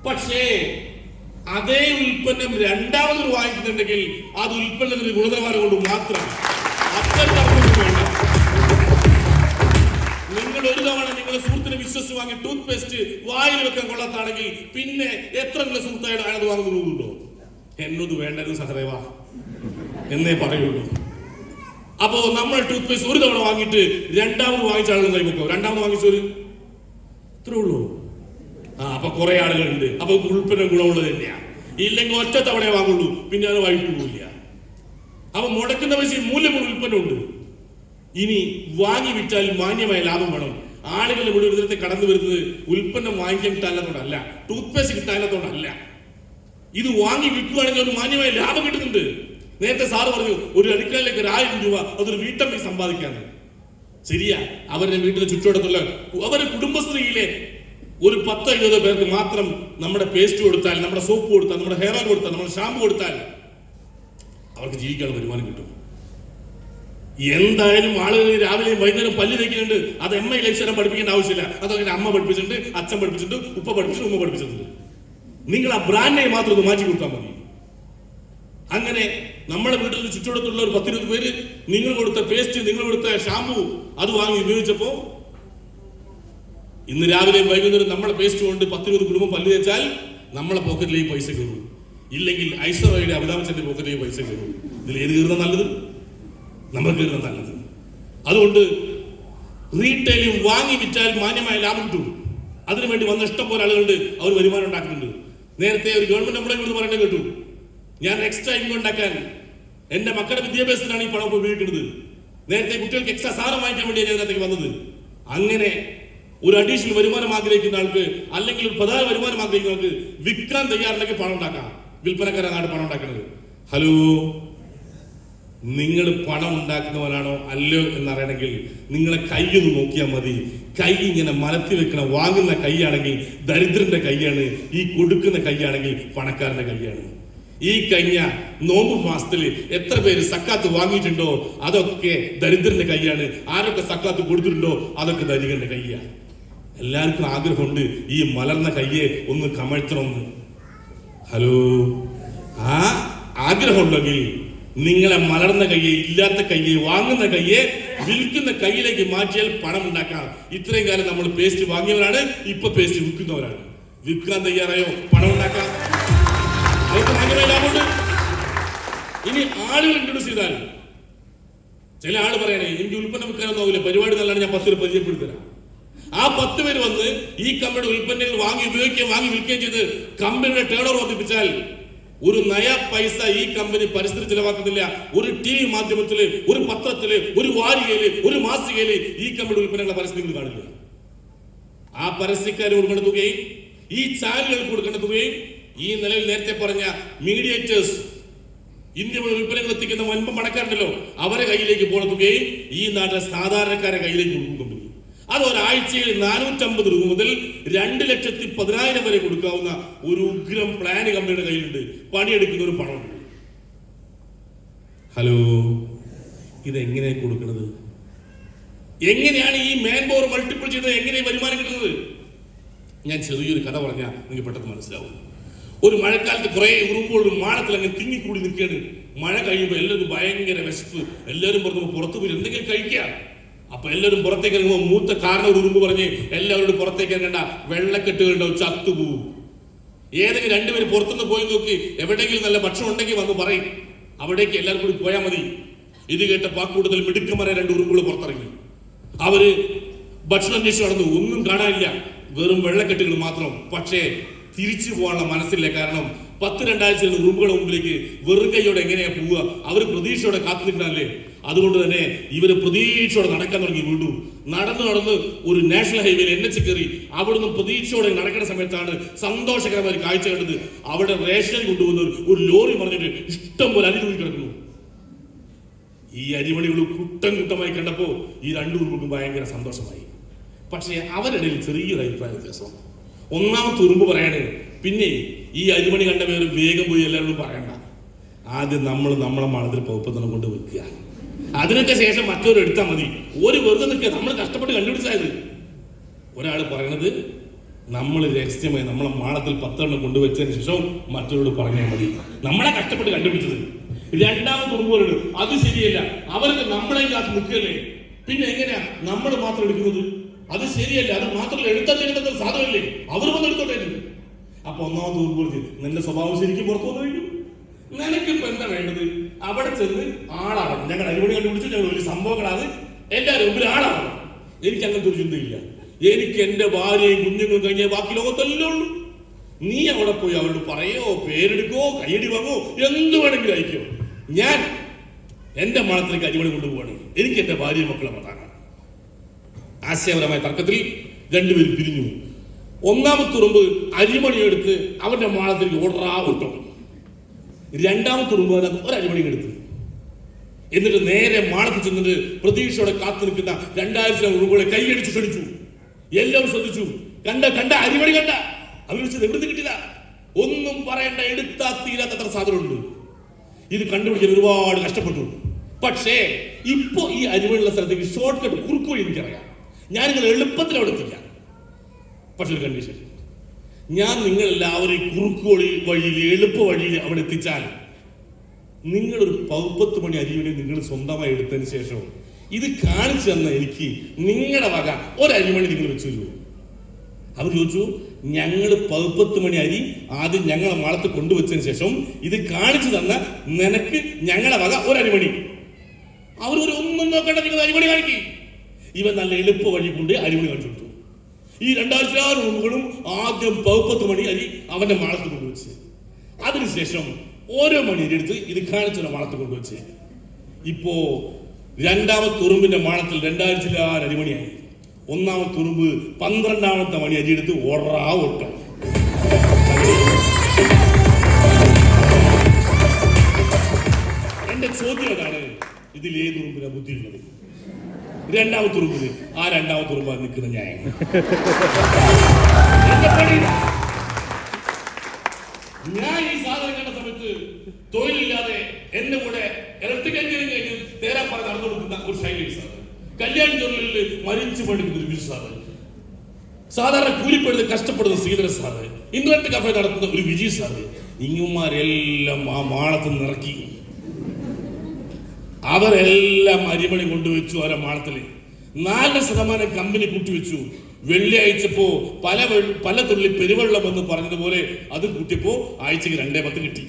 പക്ഷേ അതേ ഉൽപ്പന്നം രണ്ടാമത് വാങ്ങിക്കുന്നുണ്ടെങ്കിൽ അത് ഉൽപ്പന്നത്തിന് ഗുണനിലവാരം കൊണ്ട് മാത്രം. നിങ്ങൾ ഒരു തവണ നിങ്ങളുടെ സുഹൃത്തിനെ വിശ്വസിച്ച് വാങ്ങി ടൂത്ത് പേസ്റ്റ് വായിൽ വെക്കാൻ കൊള്ളാത്താണെങ്കിൽ പിന്നെ എത്ര നല്ല സുഹൃത്തായിട്ട് അയാൾ വാങ്ങുന്നുണ്ടോ? എന്നോട് വേണ്ടത് സഹദേവ എന്നേ പറയുള്ളൂ. അപ്പോ നമ്മൾ ടൂത്ത് പേസ്റ്റ് ഒരു തവണ വാങ്ങിയിട്ട് രണ്ടാമത് വാങ്ങിച്ച ആളുകൾ കൈവെക്കോ? രണ്ടാമത് വാങ്ങിച്ചൊരു ഇത്രേ ഉള്ളൂ. അപ്പൊ കുറെ ആളുകളുണ്ട്. അപ്പൊ ഉൽപ്പന്നം ഗുണമുള്ളത് തന്നെയാണ്. ഇല്ലെങ്കിൽ ഒറ്റ തവണയെ വാങ്ങുള്ളൂ, പിന്നെ അത് വഴിക്ക് പോവില്ല. അപ്പൊ മുടക്കുന്ന പൈസ മൂല്യമുള്ള ഉൽപ്പന്നമുണ്ട്. ഇനി വാങ്ങി വിറ്റാൽ മാന്യമായ ലാഭം വേണം. ആളുകൾ ഇവിടെ ഒരു തരത്തിൽ കടന്നു വരുന്നത് ഉൽപ്പന്നം വാങ്ങിക്കാൻ കിട്ടാനത്തോടല്ല, ടൂത്ത് പേസ്റ്റ് കിട്ടാനത്തോടല്ല. ഇത് വാങ്ങി വിൽക്കുകയാണെങ്കിൽ ഒരു മാന്യമായ ലാഭം കിട്ടുന്നുണ്ട്. നേരത്തെ സാറ് പറഞ്ഞു ഒരു അടുക്കളയിലേക്ക് 1000 രൂപ അതൊരു വീട്ടമ്മ സമ്പാദിക്കാന്ന്. ശരിയാ, അവരുടെ വീട്ടിലെ ചുറ്റുവട്ടത്തുള്ള അവരുടെ കുടുംബശ്രീയിലെ ഒരു 10-20 പേർക്ക് മാത്രം നമ്മുടെ പേസ്റ്റ് കൊടുത്താൽ, നമ്മുടെ സോപ്പ് കൊടുത്താൽ, നമ്മുടെ ഹെയർ ഓയിൽ കൊടുത്താൽ, നമ്മുടെ ഷാമ്പു കൊടുത്താൽ അവർക്ക് ജീവിക്കാനുള്ള വരുമാനം കിട്ടും. എന്തായാലും ആളുകൾ രാവിലെയും വൈകുന്നേരം പല്ല് തേക്കുന്നുണ്ട്. അത് MI ലക്ഷ്യം പഠിപ്പിക്കേണ്ട ആവശ്യമില്ല. അതങ്ങനെ അമ്മ പഠിപ്പിച്ചിട്ടുണ്ട്, അച്ഛൻ പഠിപ്പിച്ചിട്ടുണ്ട്, ഉപ്പ പഠിപ്പിച്ചിട്ടുണ്ട്, ഉമ്മ പഠിപ്പിച്ചിട്ടുണ്ട്. നിങ്ങൾ ആ ബ്രാൻഡിനെ മാത്രം ഒന്ന് മാറ്റി കൊടുത്താൽ മതി. അങ്ങനെ നമ്മുടെ വീട്ടിൽ ചുറ്റുവട്ടത്തുള്ള ഒരു 10-20 പേര് നിങ്ങൾ കൊടുത്ത പേസ്റ്റ്, നിങ്ങൾ കൊടുത്ത ഷാമ്പു അത് വാങ്ങി ഉപയോഗിച്ചപ്പോ ഇന്ന് രാവിലെയും വൈകുന്നേരം നമ്മളെ പേസ്റ്റ് കൊണ്ട് 10-20 കുടുംബം പല്ല് തേച്ചാൽ നമ്മളെ പോക്കറ്റിലേക്ക് പൈസ കയറും. ഇല്ലെങ്കിൽ ഐശ്വര്യയുടെ അമിതാഭ് പോക്കറ്റിലേക്ക് പൈസ കയറും. ഇതിൽ ഏത് കയറുന്ന നല്ലത്? നമ്മൾ കയറുന്ന നല്ലത്. അതുകൊണ്ട് റീറ്റെയിലും വാങ്ങി വിറ്റാൽ മാന്യമായ ലാഭം കിട്ടും. അതിനുവേണ്ടി വന്ന ഇഷ്ടം പോലെ ആളുകളുണ്ട്, അവർ വരുമാനം ഉണ്ടാക്കുന്നുണ്ട്. നേരത്തെ ഒരു ഗവൺമെന്റ് എംപ്ലോയി എന്ന് പറയുന്നത് കേട്ടു, ഞാൻ എക്സ്ട്രാ ഇൻകം ഉണ്ടാക്കാൻ എന്റെ മക്കളുടെ വിദ്യാഭ്യാസത്തിനാണ് ഈ പണം ഉപയോഗിക്കുന്നത്. നേരത്തെ കുട്ടികൾക്ക് എക്സ്ട്രാ സാധനം വാങ്ങിക്കാൻ വേണ്ടിയാണ് ഞാൻ അതിലേക്ക് വന്നത്. അങ്ങനെ ഒരു അഡീഷണൽ വരുമാനം ആഗ്രഹിക്കുന്ന ആൾക്ക്, അല്ലെങ്കിൽ ഒരു പ്രധാന വരുമാനം ആഗ്രഹിക്കുന്ന ആൾക്ക് വിൽക്കാൻ തയ്യാറുണ്ടെങ്കിൽ പണം ഉണ്ടാക്കാം. വിൽപ്പനക്കാരാണ് പണം ഉണ്ടാക്കുന്നത്. ഹലോ, നിങ്ങൾ പണം ഉണ്ടാക്കുന്നവരാണോ അല്ലയോ എന്നറിയണമെങ്കിൽ നിങ്ങളെ കൈയൊന്ന് നോക്കിയാൽ മതി. കൈ ഇങ്ങനെ മലത്തി വെക്കണ വാങ്ങുന്ന കൈയാണെങ്കിൽ ദരിദ്രന്റെ കൈയാണ്, ഈ കൊടുക്കുന്ന കൈയാണെങ്കിൽ പണക്കാരന്റെ കൈയാണ്. ഈ കഴിഞ്ഞ നോമ്പ് മാസത്തിൽ എത്ര പേര് സക്കാത്ത് വാങ്ങിയിട്ടുണ്ടോ അതൊക്കെ ദരിദ്രന്റെ കൈയാണ്. ആരൊക്കെ സക്കാത്ത് കൊടുത്തിട്ടുണ്ടോ അതൊക്കെ ദരിദ്രന്റെ കൈയാണ്. എല്ലാവർക്കും ആഗ്രഹമുണ്ട് ഈ മലർന്ന കയ്യെ ഒന്ന് കമഴ്ത്തണമെന്ന്. ഹലോ, ആ ആഗ്രഹമുണ്ടെങ്കിൽ നിങ്ങളെ മലർന്ന കയ്യെ, ഇല്ലാത്ത കയ്യെ, വാങ്ങുന്ന കയ്യെ വിൽക്കുന്ന കയ്യിലേക്ക് മാറ്റിയാൽ പണം ഉണ്ടാക്കാം. ഇത്രയും കാലം നമ്മൾ പേസ്റ്റ് വാങ്ങിയവരാണ്, ഇപ്പൊ പേസ്റ്റ് വിൽക്കുന്നവരാണ്. വിൽക്കാൻ തയ്യാറായോ? പണം ഉണ്ടാക്കാം. ഇനി ആളുകൾ ഇൻട്രൊഡ്യൂസ് ചെയ്താൽ ചില ആള് പറയണേ എനിക്ക് ഉൽപ്പന്നം വിൽക്കാനൊന്നും ആവില്ല, പരിപാടി നല്ലതാണ്, ഞാൻ 10 പേര് പരിചയപ്പെടുത്തരാം. ആ 10 പേര് വന്ന് ഈ കമ്പനിയുടെ ഉൽപ്പന്നങ്ങൾ വാങ്ങി ഉപയോഗിക്കുകയും വാങ്ങി വിൽക്കുകയും ചെയ്ത് കമ്പനിയുടെ ടേൺ ഓവർ വർദ്ധിപ്പിച്ചാൽ ഒരു നയ പൈസ ഈ കമ്പനി പരിസ്ഥിതി ചെലവാക്കുന്നില്ല. ഒരു TV മാധ്യമത്തില്, ഒരു പത്രത്തില്, ഒരു വാരികയില്, ഒരു മാസികയില് ഈ കമ്പനിയുടെ ഉൽപ്പന്നങ്ങളെ പരസ്യങ്ങൾ കാണില്ല. ആ പരസ്യക്കാർ കൊടുക്കേണ്ട തുകയും ഈ ചാനലുകൾക്ക് കൊടുക്കേണ്ട തുകയും ഈ നിലയിൽ നേരത്തെ പറഞ്ഞ മീഡിയേറ്റേഴ്സ്, ഇന്ത്യ ഉൽപ്പന്നങ്ങൾ എത്തിക്കുന്ന മുൻപ് പണക്കാരുണ്ടല്ലോ, അവരെ കയ്യിലേക്ക് പോകുന്ന തുകയും ഈ നാട്ടിലെ സാധാരണക്കാരെ കയ്യിലേക്ക് കൊടുക്കുന്നുണ്ട്. അത് ഒരാഴ്ചയിൽ 450 രൂപ മുതൽ 2,10,000 വരെ കൊടുക്കാവുന്ന ഒരു ഉഗ്രം പ്ലാൻ കമ്പനിയുടെ കയ്യിലുണ്ട്. പണിയെടുക്കുന്ന ഒരു പണമുണ്ട്. ഹലോ, ഇതെങ്ങനെ കൊടുക്കുന്നത്? എങ്ങനെയാണ് ഈ മാൻ പവർ മൾട്ടിപ്പിൾ ചെയ്തത്? എങ്ങനെ വരുമാനം കിട്ടുന്നത്? ഞാൻ ചെറിയൊരു കഥ പറഞ്ഞാൽ നിങ്ങൾക്ക് പെട്ടെന്ന് മനസ്സിലാവും. ഒരു മഴക്കാലത്ത് കുറെ ഉറുമ്പുകൾ ഒരു മാളത്തിൽ അങ്ങനെ തിങ്ങിക്കൂടി നിൽക്കുകയാണ്. മഴ കഴിയുമ്പോൾ എല്ലാവർക്കും ഭയങ്കര വിശപ്പ്. എല്ലാവരും പുറത്ത് പോയി എന്തെങ്കിലും കഴിക്കുക. അപ്പൊ എല്ലാവരും പുറത്തേക്ക് ഇറങ്ങുമ്പോൾ മൂത്ത കാരണം ഒരു ഉറുമ്പ് പറഞ്ഞ് എല്ലാവരോടും പുറത്തേക്ക് ഇറങ്ങണ്ട, വെള്ളക്കെട്ടുകളുണ്ടാവും, ചത്തുപോകും. ഏതെങ്കിലും രണ്ടുപേര് പുറത്തുനിന്ന് പോയി നോക്കി എവിടെയെങ്കിലും നല്ല ഭക്ഷണം ഉണ്ടെങ്കിൽ വന്ന് പറയും, അവിടേക്ക് എല്ലാവരും കൂടി പോയാൽ മതി. ഇത് കേട്ട പാക്കൂട്ടത്തിൽ മിടുക്കന്മാരെ രണ്ട് ഉറുമ്പുകൾ പുറത്തിറങ്ങി. അവര് ഭക്ഷണം അന്വേഷിച്ച് നടന്നു, ഒന്നും കാണാനില്ല, വെറും വെള്ളക്കെട്ടുകൾ മാത്രം. പക്ഷേ തിരിച്ചു പോകാനുള്ള മനസ്സില്ല. കാരണം 10-2 ഉറുമ്പുകളുടെ മുമ്പിലേക്ക് വെറും കൈയോടെ എങ്ങനെയാ പോവുക? അവർ പ്രതീക്ഷയോടെ കാത്തു നിൽക്കണല്ലേ. അതുകൊണ്ട് തന്നെ ഇവര് പ്രതീക്ഷയോടെ നടക്കാൻ തുടങ്ങി. വീണ്ടും നടന്ന് ഒരു നാഷണൽ ഹൈവേയിൽ NH കയറി. അവിടുന്ന് പ്രതീക്ഷയോടെ നടക്കുന്ന സമയത്താണ് സന്തോഷകരമായ ഒരു കാഴ്ച കണ്ടത്. അവിടെ റേഷൻ കൊണ്ടുവന്ന ഒരു ലോറി പറഞ്ഞിട്ട് ഇഷ്ടം പോലെ അരി തൂക്കി കിടക്കുന്നു. ഈ അരിമണികൾ കൂട്ടമായി കണ്ടപ്പോ ഈ രണ്ടു ഉറുമ്പും ഭയങ്കര സന്തോഷമായി. പക്ഷേ അവരുടെ ചെറിയൊരു അഭിപ്രായ വ്യത്യാസം. ഒന്നാമത്തെ ഉറുമ്പ് പറയാണ്, പിന്നെ ഈ അരിമണി കണ്ട പേര് വേഗം പോയി എല്ലാവരോടും പറയണ്ട, ആദ്യം നമ്മളെ മാളത്തിൽ പൗപ്പത്തനം കൊണ്ട് വെക്കുക, അതിനൊക്കെ ശേഷം മറ്റൊരു എടുത്താൽ മതി. ഒരു വെറുതെ നിൽക്കുക, നമ്മൾ കഷ്ടപ്പെട്ട് കണ്ടുപിടിച്ചായത്. ഒരാൾ പറയണത് നമ്മൾ രഹസ്യമായി നമ്മളെ മാളത്തിൽ 10 എണ്ണം കൊണ്ടുവച്ചതിന് ശേഷം മറ്റൊരോട് പറഞ്ഞാൽ മതി, നമ്മളെ കഷ്ടപ്പെട്ട് കണ്ടുപിടിച്ചത്. രണ്ടാമത്തെ ഉറുമ്പുകളുണ്ട്, അത് ശരിയല്ല, അവർക്ക് നമ്മളെ കാത്ത് നിൽക്കല്ലേ, പിന്നെ എങ്ങനെയാ നമ്മൾ മാത്രം എടുക്കുന്നത്? അത് ശരിയല്ല, അത് മാത്രമല്ല, എടുത്ത സാധനമല്ലേ, അവർ വന്ന് എടുത്തോട്ടെ. അപ്പൊ ഒന്നാമത്തെ ഉറുമ്പ് നിന്റെ സ്വഭാവം ശരിക്കും പുറത്തു വന്നു കഴിഞ്ഞു. നിനക്കിപ്പോ എന്താ വേണ്ടത്? അവിടെ ചെന്ന് ആളാവണം. ഞങ്ങൾ അരിമണി കണ്ടുപിടിച്ചു, ഞങ്ങൾ വലിയ സംഭവങ്ങളാണ്, എല്ലാവരും മുമ്പിൽ ആളാവണം. എനിക്ക് അങ്ങനത്തെ ഒരു ചിന്തയില്ല. എനിക്ക് എന്റെ ഭാര്യയും കുഞ്ഞുങ്ങളും കഴിഞ്ഞ ബാക്കി ലോകത്തല്ലേ ഉള്ളൂ. നീ അവിടെ പോയി അവരോട് പറയോ, പേരെടുക്കോ, കൈയടി വാങ്ങോ, എന്ത് വേണമെങ്കിലും അയക്കോ. ഞാൻ എന്റെ മാളത്തിലേക്ക് അരിമണി കൊണ്ടുപോവാണ്. എനിക്ക് എന്റെ ഭാര്യയും മക്കളെ മതാകാം. ആശയപരമായ തർക്കത്തിൽ രണ്ടുപേരും പിരിഞ്ഞു. ഒന്നാമത്തെ ഉറുമ്പ് അരിമണി എടുത്ത് അവന്റെ മാളത്തിലേക്ക് ഓടാവിട്ടു. രണ്ടാമത്തെ ഉറുമ്പ് ഒരു അരിമണി എടുത്ത് എന്നിട്ട് നേരെ മാളത്തിൽ ചെന്നിട്ട് പ്രതീക്ഷയോടെ കാത്തു നിൽക്കുന്ന 2000 ഉറുമ്പുകളെ കൈയടിച്ച് ക്ഷണിച്ചു. എല്ലാവരും ശ്രദ്ധിച്ചു. കണ്ട അരിമണി കണ്ട. അവർ എവിടുന്ന് കിട്ടിയതാ? ഒന്നും പറയണ്ട, എടുത്താ തീരാത്തത്ര സാധനമുണ്ട്. ഇത് കണ്ടുപിടിക്കാൻ ഒരുപാട് കഷ്ടപ്പെട്ടു. പക്ഷേ ഇപ്പോ ഈ അരിമണിയുള്ള സ്ഥലത്തേക്ക് ഷോർട്ട് കട്ട്, കുറുക്കു വഴി എനിക്കറിയാം. ഞാൻ നിങ്ങൾ എളുപ്പത്തിൽ അവിടെ എത്തിക്കാം. പക്ഷെ ഒരു കണ്ടീഷൻ, ഞാൻ നിങ്ങളെല്ലാവരും കുറുക്കു വഴിയിൽ എളുപ്പ വഴിയിൽ അവിടെ എത്തിച്ചാൽ നിങ്ങളൊരു 10 മണി അരിമണി നിങ്ങൾ സ്വന്തമായി എടുത്തതിന് ശേഷം ഇത് കാണിച്ചു തന്ന എനിക്ക് നിങ്ങളുടെ വക ഒരു അരിമണി നിങ്ങൾ വെച്ചു തരുമോ? അവർ ചോദിച്ചു, ഞങ്ങൾ 10 മണി അരി ആദ്യം ഞങ്ങളെ മാളത്ത് കൊണ്ടുവച്ചതിന് ശേഷം ഇത് കാണിച്ചു തന്ന നിനക്ക് ഞങ്ങളെ വക ഒരു അരിമണി. അവർ ഒന്നും നോക്കണ്ട, നിങ്ങൾ അരിമണി കാണിക്കും. ഇവൻ നല്ല എളുപ്പ വഴി കൊണ്ട് അരിമണി കാണിച്ചു കൊടുത്തു. ഈ 2000 ഉറുമ്പുകളും ആദ്യം 10 മണി അരി അവന്റെ മാളത്ത് കൊണ്ടുവച്ച്, അതിനുശേഷം ഓരോ മണി അരി എടുത്ത് ഇത് കാണിച്ചു മാളത്ത് കൊണ്ടുവച്ച്. ഇപ്പോ രണ്ടാമത്തെ ഉറുമ്പിന്റെ മാളത്തിൽ 2000 അരിമണിയായി. ഒന്നാമത്തെ ഉറുമ്പ് 12ാമത്തെ മണി അരി എടുത്ത് ഓട്ടം. എന്റെ ചോദ്യം അതാണ്, ഇതിൽ ഏത് ഉറുമ്പിനാ ബുദ്ധിയുള്ളത്? രണ്ടാമത്തെ ഉറുമ്പിന്. ആ രണ്ടാമത്തെ ഉറുമ്പ് നിൽക്കുന്ന ഞാൻ. ഞാൻ ഈ സാധനം കണ്ട സമയത്ത് തൊഴിലില്ലാതെ എന്റെ കൂടെ ഇലക്ട്രിക് എഞ്ചിനീയറിംഗ് കഴിഞ്ഞ് തേരാപ്പാറ നടന്നു കൊടുക്കുന്ന ഒരു ശൈലി സാറ്, കല്യാൺ ജോലിയിൽ മരിച്ചു പഠിക്കുന്ന ഒരു സാറ്, സാധാരണ കൂലിപ്പെടുന്ന കഷ്ടപ്പെടുന്ന ശ്രീധര സാറ്, ഇന്റർനെറ്റ് കഫേ നടത്തുന്ന ഒരു വിജയ് സാറ്, ഇങ്ങുമാരെല്ലാം ആ മാളത്തിൽ നിറക്കി. അവരെല്ലാം അരിമണി കൊണ്ടുവച്ചു. അവരെ മാളത്തില് 4% കമ്പനി കൂട്ടിവെച്ചു. വെള്ളിയാഴ്ചപ്പോ പല തുള്ളി പെരുവെള്ളം എന്ന് പറഞ്ഞതുപോലെ അത് കൂട്ടിയപ്പോ ആഴ്ചക്ക് 2.10 കിട്ടി.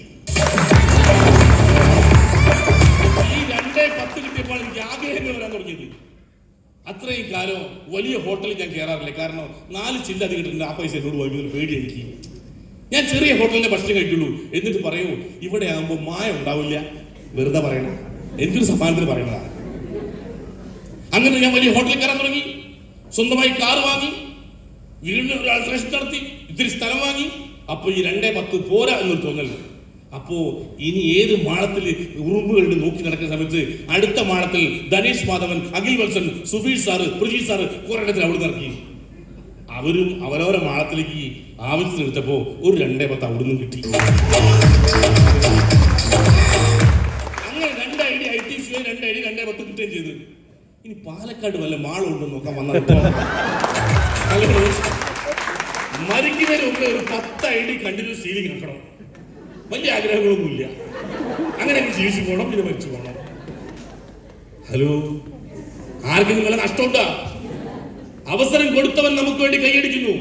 ഈ 2.10 കിട്ടിയപ്പോൾ എനിക്ക് ആഗ്രഹങ്ങൾ വരാൻ തുടങ്ങിയത്. അത്രയും കാലം വലിയ ഹോട്ടലിൽ ഞാൻ കയറാറില്ല. കാരണം 4 ചില്ല അത് കിട്ടുന്നുണ്ട്. ആ പൈസ എന്നോട് വൈകുന്നൊരു പേടി എനിക്ക്. ഞാൻ ചെറിയ ഹോട്ടലിന്റെ ഭക്ഷണം കഴിക്കുള്ളൂ. എന്നിട്ട് പറയൂ, ഇവിടെ ആകുമ്പോ മായ ഉണ്ടാവില്ല. വെറുതെ പറയണം, എനിക്കൊരു സമ്മാനത്തിന് പറയണതാണ്. അങ്ങനെ ഞാൻ വലിയ ഹോട്ടലിൽ കയറാൻ തുടങ്ങി. സ്വന്തമായി കാർ വാങ്ങി, വീടിന് ഒരു ആൾട്രേഷൻ നടത്തി, ഇത്തിരി സ്ഥലം വാങ്ങി. അപ്പൊ ഈ 2.10 പോരാ എന്നൊരു തോന്നൽ. അപ്പോ ഇനി ഏത് മാളത്തിൽ ഉറുമ്പുകളുടെ നോക്കി നടക്കുന്ന സമയത്ത് അടുത്ത മാളത്തിൽ ധനേഷ് മാധവൻ, അഖിൽ വത്സൻ, സുബീഷ് സാറ്, പ്രജീഷ് സാറ് കുറെ ഇടത്തിൽ അവിടെ ഇറക്കി. അവരും അവരവരെ മാളത്തിലേക്ക് ആവശ്യത്തിനെടുത്തപ്പോ ഒരു 2.10 അവിടുന്ന് കിട്ടി. അങ്ങനെ 2 ഐഡി ITC 2 ഐഡി 2.10 കിട്ടുകയും ചെയ്തു. ഇനി പാലക്കാട് വല്ല മാളുണ്ടോ നോക്കാൻ വന്നപ്പോ മരിക്കുന്നതിന് മുമ്പ് ഒരു 10 ഐഡി കണ്ടിന്യൂസ് സീലിംഗ് ആക്കണം. വലിയ ആഗ്രഹങ്ങളൊന്നുമില്ല. അങ്ങനെ അങ്ങ് ജീവിച്ചു പോകണം, പിന്നെ മരിച്ചു പോകണം. ഹലോ, ആർക്കെങ്കിലും വല്ല നഷ്ടമുണ്ടാ? അവസരം കൊടുത്തവൻ നമുക്ക് വേണ്ടി കൈയടിക്കുന്നു,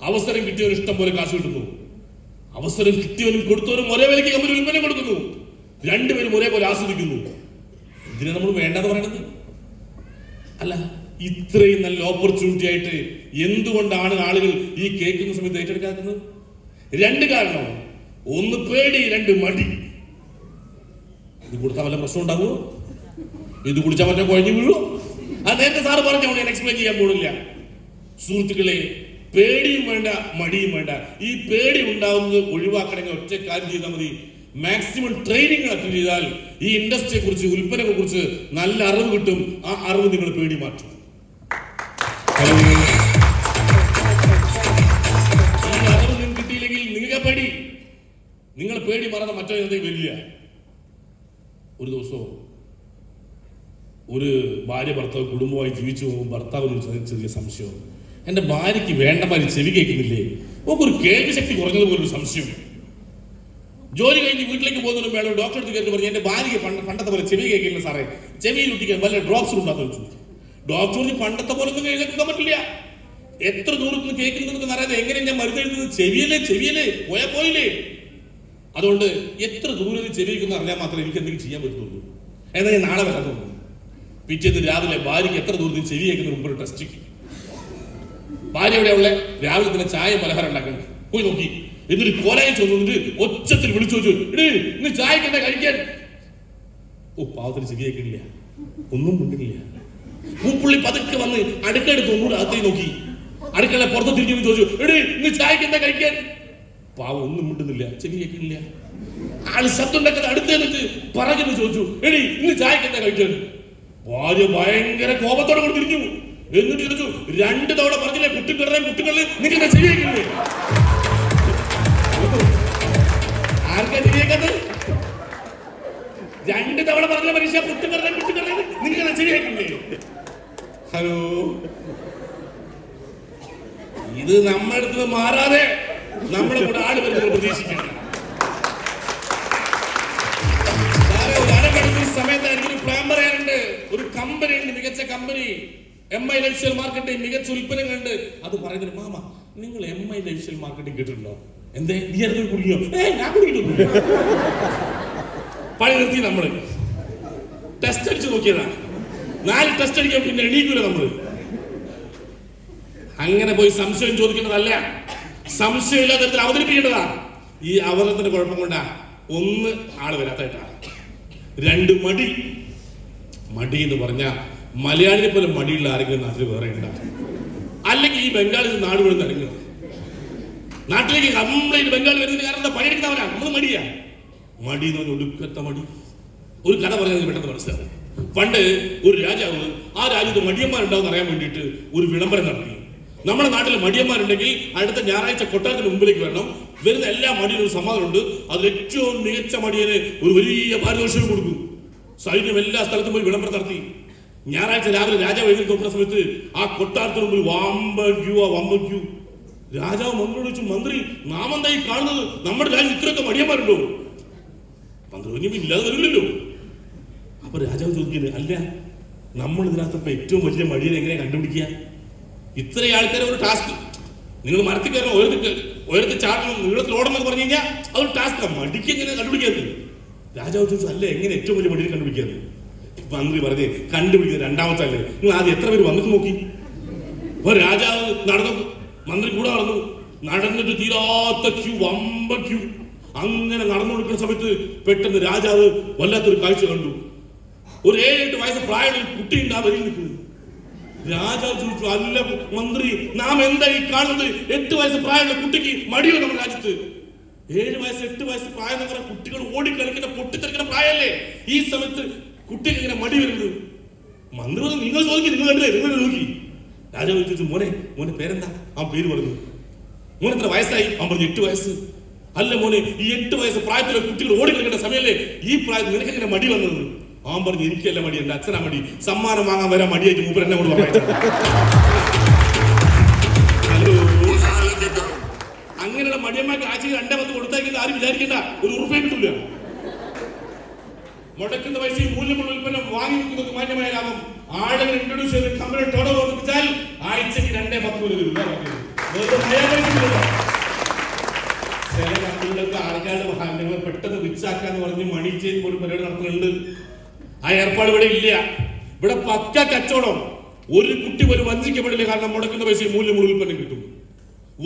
അവസരം കിട്ടിയവൻ ഇഷ്ടം പോലെ കാശ് കിട്ടുന്നു. അവസരം കിട്ടിയവനും കൊടുത്തവനും ഒരേ വിലയ്ക്ക് കമ്പനി ഉൽപ്പന്നം കൊടുക്കുന്നു, രണ്ടുപേരും ഒരേപോലെ ആസ്വദിക്കുന്നു. ഇതിനെ നമ്മൾ വേണ്ടെന്ന് പറയണത് അല്ല. ഇത്രയും നല്ല ഓപ്പർച്യൂണിറ്റി ആയിട്ട് എന്തുകൊണ്ടാണ് ആളുകൾ ഈ കേൾക്കുന്ന സമയത്ത് ഏറ്റെടുക്കാത്തത്? രണ്ട് കാരണം. ഒന്ന് പേടി, രണ്ട് മടി. ഇത് കൊടുത്താൽ വല്ല പ്രശ്നം ഉണ്ടാവുമോ? ഇത് കുടിച്ചാൽ മറ്റേ കുഴഞ്ഞു വീഴുമോ? അത് നേരത്തെ സാറ് പറഞ്ഞു, ഞാൻ എക്സ്പ്ലെയിൻ ചെയ്യാൻ പോണില്ല. സുഹൃത്തുക്കളെ, പേടിയും വേണ്ട, മടിയും വേണ്ട. ഈ പേടി ഉണ്ടാവുന്നത് ഒഴിവാക്കണമെങ്കിൽ ഒറ്റ കാര്യം ചെയ്താൽ മതി. മാക്സിമം ട്രെയിനിങ് അറ്റൻഡ് ചെയ്താൽ ഈ ഇൻഡസ്ട്രിയെ കുറിച്ച്, ഉൽപ്പന്നങ്ങളെ കുറിച്ച് നല്ല അറിവ് കിട്ടും. ആ അറിവ് നിങ്ങൾ പേടി മാറ്റും. ഈ അറിവ് നിങ്ങൾക്ക് കിട്ടിയില്ലെങ്കിൽ നിങ്ങൾക്ക് പേടി, നിങ്ങൾ പേടി മറന്ന മറ്റൊരു വരില്ല. ഒരു ദിവസം ഒരു ഭാര്യ ഭർത്താവ് കുടുംബമായി ജീവിച്ചു പോകുമ്പോൾ ഭർത്താവിന് ചെറിയ സംശയം. എന്റെ ഭാര്യയ്ക്ക് വേണ്ട മാതിരി ചെവി കേൾക്കുന്നില്ലേ? ഒരു കേൾവി ശക്തി കുറഞ്ഞതുപോലൊരു സംശയം. ജോലി കഴിഞ്ഞ് വീട്ടിലേക്ക് പോകുന്നതിനും വേണം ഡോക്ടറെ അടുത്ത് കയറി പറഞ്ഞു, എന്റെ ഭാര്യയ്ക്ക് പണ്ടത്തെ പോലെ ചെവി കേൾക്കില്ല സാറേ, ചെവിയിൽ ഒട്ടിക്കാൻ വല്ല ഡ്രോപ്സ് ഉണ്ടാകുന്ന വെച്ചു. ഡോക്ടർ പണ്ടത്തെ പോലെ ഒന്നും കേൾക്കാൻ പറ്റില്ല. എത്ര ദൂരത്തുനിന്ന് കേൾക്കുന്നതെന്ന് അറിയാതെ എങ്ങനെ ഞാൻ മരുന്ന് എഴുതുന്നത്? ചെവിയല്ലേ പോയില്ലേ. അതുകൊണ്ട് എത്ര ദൂരത്തിൽ ചെവിക്കുന്ന അറിയാൻ മാത്രമേ എനിക്ക് എന്തെങ്കിലും ചെയ്യാൻ പറ്റുള്ളൂ. എന്നാൽ ഞാൻ നാളെ വരാൻ തോന്നുന്നു. പിറ്റേന്ന് രാവിലെ ഭാര്യയ്ക്ക് എത്ര ദൂരത്തിൽ ചെവി കേൾക്കുന്ന മുമ്പ് ഒരു ടെസ്റ്റ്. ഭാര്യ എവിടെയുള്ള രാവിലെ തന്നെ ചായ പലഹാരം ഉണ്ടാക്കണം. പോയി നോക്കി, എന്നിട്ട് കോലായി ചോദിച്ചിട്ട് ഒച്ചത്തിൽ വിളിച്ചു ചോദിച്ചു, ഇന്ന് ചായക്ക് എന്താ കഴിക്കാൻ? പാവത്തിന് ചെവി കേൾക്കണില്ല, ഒന്നും മിണ്ടുന്നില്ല. പൂപ്പുള്ളി പതുക്കെ വന്ന് അടുക്കെടുത്ത് ഒന്നുകൂടെ അകത്തേക്ക് നോക്കി, അടുക്കള പുറത്ത് തിരിഞ്ഞു ചോദിച്ചു, ഇന്ന് ചായക്ക് എന്താ കഴിക്കാൻ? പാവം ഒന്നും മിണ്ടുന്നില്ല, ചെവി കേൾക്കണില്ല. ആള് ശബ്ദം ഉണ്ടാക്കുന്നത് അടുത്ത് എന്നിട്ട് പറഞ്ഞു ചോദിച്ചു, ഇന്ന് ചായക്ക് എന്താ കഴിക്കാൻ? ഭാര്യ ഭയങ്കര കോപത്തോടെ കൊണ്ട് തിരിഞ്ഞു. എന്നിട്ട് ചോദിച്ചു, 2 തവണ പറഞ്ഞില്ലേ കുട്ടികളെ നിങ്ങൾ ചെവി കേൾക്കില്ലേ? ആർക്കാ ചെവി കേൾക്കാത്തത്? 2 തവണ പറഞ്ഞ മനുഷ്യ കുട്ടികളെ നിങ്ങൾ ചെവി കേൾക്കില്ലേ? ഹലോ, ഇത് നമ്മുടെ അടുത്ത് മാറാതെ നമ്മളെ കൂടെ ആട് വരുന്നത് പ്രതീക്ഷിക്കണം. ഒരു അരമണിക്കൂർ സമയത്തായിരിക്കും ഒരു പ്ലാൻ പറയാനുണ്ട്. ഒരു കമ്പനി ഉണ്ട്, മികച്ച കമ്പനി, MI ലൈഫ്സ്റ്റൈൽ മാർക്കറ്റിംഗ്, മികച്ച ഉൽപ്പന്നങ്ങളുണ്ട്. അത് പറയുന്നത്, മാമ നിങ്ങൾ MI ലൈഫ്സ്റ്റൈൽ മാർക്കറ്റിംഗ് കേട്ടിട്ടുണ്ടോ? എന്തേ നീ അടുത്ത് കുടിക്കോ? ഞാൻ കുടിക്കിട്ടൊന്നുമില്ല. പണി നിർത്തി നമ്മള് ടെസ്റ്റ് അടിച്ച് നോക്കിയതാ. 4 ടെസ്റ്റ് അടിക്കാൻ പിന്നെ എണീക്കൂല നമ്മള്. അങ്ങനെ പോയി സംശയം ചോദിക്കേണ്ടതല്ല, സംശയമില്ലാത്ത തരത്തിൽ അവതരിപ്പിക്കേണ്ടതാ. ഈ അവതരണത്തിന്റെ കുഴപ്പം കൊണ്ടാ 1 ആള് വരാത്തായിട്ടാ. 2 മടി എന്ന് പറഞ്ഞ മലയാളിനെ പോലെ മടിയുള്ള ആരെങ്കിലും നാട്ടിൽ വേറെ ഉണ്ടാകും. അല്ലെങ്കിൽ ഈ ബംഗാളിൽ നാട് വീഴുന്ന ഇറങ്ങുക. നാട്ടിലേക്ക് കംപ്ലൈന്റ് ബംഗാൾ വരുന്നതിന് കാരണം എന്താ? പണിയെടുക്കുന്നവരാ. നമ്മൾ മടി എന്ന് പറഞ്ഞ ഒടുക്കത്തെ മടി. ഒരു കഥ പറഞ്ഞാൽ പെട്ടെന്ന് മനസ്സിലാവും. പണ്ട് ഒരു രാജാവ്, ആ രാജ്യത്ത് മടിയന്മാരുണ്ടാവും അറിയാൻ വേണ്ടിയിട്ട് ഒരു വിളംബരം നടത്തി. നമ്മുടെ നാട്ടിൽ മടിയന്മാരുണ്ടെങ്കിൽ അടുത്ത ഞായറാഴ്ച കൊട്ടാരത്തിന് മുമ്പിലേക്ക് വരണം. വരുന്ന എല്ലാ മടിയനും ഒരു സമ്മാനമുണ്ട്. അതിൽ ഏറ്റവും മികച്ച മടിയന് ഒരു വലിയ പാരിതോഷികം കൊടുക്കും. സൈന്യം എല്ലാ സ്ഥലത്തും പോയി വിളംബരം നടത്തി. ഞായറാഴ്ച രാവിലെ രാജാവ് എഴുതി നോക്കുന്ന സമയത്ത് ആ കൊട്ടാരത്തിന് മുമ്പിൽ വമ്പൻ ക്യൂ. രാജാവ് മന്ത്രിയോട് ചോദിച്ചു, മന്ത്രി നാം എന്തായി കാണുന്നത്? നമ്മുടെ രാജ്യം ഇത്രയൊക്കെ മടിയന്മാരുണ്ടോ? മന്ത്രി പറഞ്ഞു, ഇല്ലാതെ വരില്ലല്ലോ. അപ്പൊ രാജാവ് ചോദിക്കുന്നത്, അല്ല നമ്മൾ ഇതിനകത്ത് ഏറ്റവും വലിയ മടിയനെ എങ്ങനെ കണ്ടുപിടിക്കുക? ഇത്രയും ആൾക്കാരെ ഒരു ടാസ്ക്. നിങ്ങൾ മരത്തിൽ കയറണം, ഉയരത്തിൽ ചാടണം, നീളത്തിൽ ഓടണം എന്ന് പറഞ്ഞു കഴിഞ്ഞാൽ അതൊരു ടാസ്ക്. മടിക്ക് എങ്ങനെ കണ്ടുപിടിക്കാറ്? രാജാവ് ചോദിച്ചു, അല്ല എങ്ങനെ ഏറ്റവും വലിയ മടിയെ കണ്ടുപിടിക്കാറ്? മന്ത്രി പറഞ്ഞേ, കണ്ടുപിടിക്കുന്നത് 2ാമത്തെ അല്ലേ, നിങ്ങൾ ആദ്യം എത്ര പേര് വന്നിട്ട് നോക്കി. അപ്പൊ രാജാവ് നടന്നു, മന്ത്രി കൂടെ നടന്നിട്ട് തീരാത്ത ക്യൂ, വമ്പൻ ക്യൂ. അങ്ങനെ നടന്നു കൊടുക്കുന്ന സമയത്ത് പെട്ടെന്ന് രാജാവ് വല്ലാത്തൊരു കാഴ്ച കണ്ടു. ഒരു 7-8 വയസ്സ് പ്രായമുള്ള ഒരു കുട്ടി ഉണ്ട് ആ വരിയിൽ നിൽക്കുന്നത്. രാജാവ് ചോദിച്ചു, അല്ല മന്ത്രി, നാം എന്തായി കാണുന്നത്? 8 വയസ്സ് പ്രായമുള്ള കുട്ടിക്ക് മടിയോ നമ്മുടെ രാജ്യത്ത്? 7 വയസ്സ് 8 വയസ്സ് പ്രായം എന്ന് പറഞ്ഞ കുട്ടികൾ ഓടിക്കളിക്കുന്ന പൊട്ടിത്തെറിക്കുന്ന പ്രായമല്ലേ? ഈ സമയത്ത് കുട്ടിക്ക് ഇങ്ങനെ മടി വരുന്നത്. മന്ത്രി പറഞ്ഞു, നിങ്ങൾ ചോദിക്കും, നിങ്ങൾ കണ്ടില്ലേ, നിങ്ങൾ നോക്കി. രാജാവ് ചോദിച്ചു, മോനെ പേരെന്താ? ആ പേര് പറഞ്ഞു. മോൻ എത്ര വയസ്സായി? അവൻ പറഞ്ഞു 8 വയസ്സ്. അല്ല മോനെ, ഈ 8 വയസ്സ് പ്രായത്തിലെ കുട്ടികൾ ഓടിക്കളിക്കേണ്ട സമയല്ലേ ഈ പ്രായത്തിൽ നിനക്ക് ഇങ്ങനെ മടി വന്നത്? അവൻ പറഞ്ഞു, എനിക്കല്ല മടി, എന്റെ അച്ഛനാ മടി. സമ്മാനം വാങ്ങാൻ വരാൻ മടിയായിട്ട് മൂപ്പർ എന്നെ കൊണ്ട് പറഞ്ഞു. അങ്ങനെയുള്ള മടിയന്മാർക്ക് ആഴ്ചയിൽ 2 10 കൊടുത്തേക്കുന്നത് ആരും വിചാരിക്കണ്ട, ഒരു ഉറുപ്പേ കിട്ടില്ല. മുടക്കുന്ന പൈസയും മൂല്യമുള്ള ഉൽപ്പന്നം വാങ്ങി വെക്കുന്നത് മാന്യമായ ലാഭം. ആളുകൾ ഇൻട്രൊഡ്യൂസ് ചെയ്ത് കമ്പനി ടോൺ ഓവർ വെച്ചാൽ ആഴ്ചക്ക് 2-10 രൂപ. ചില കമ്പനികളൊക്കെ ആൾക്കാരുടെ പെട്ടെന്ന് റിച്ചാക്കാന്ന് പറഞ്ഞ് മണി ചെയിൻ പോലും പരിപാടി നടത്തുന്നുണ്ട്. ആ ഏർപ്പാട് ഇവിടെ ഇല്ല. ഇവിടെ പക്ക കച്ചവടം. ഒരു കുട്ടി പോലും വഞ്ചിക്കപ്പെടില്ല. കാരണം മുടക്കുന്ന പൈസയും മൂല്യമുള്ള ഉൽപ്പന്നം കിട്ടും.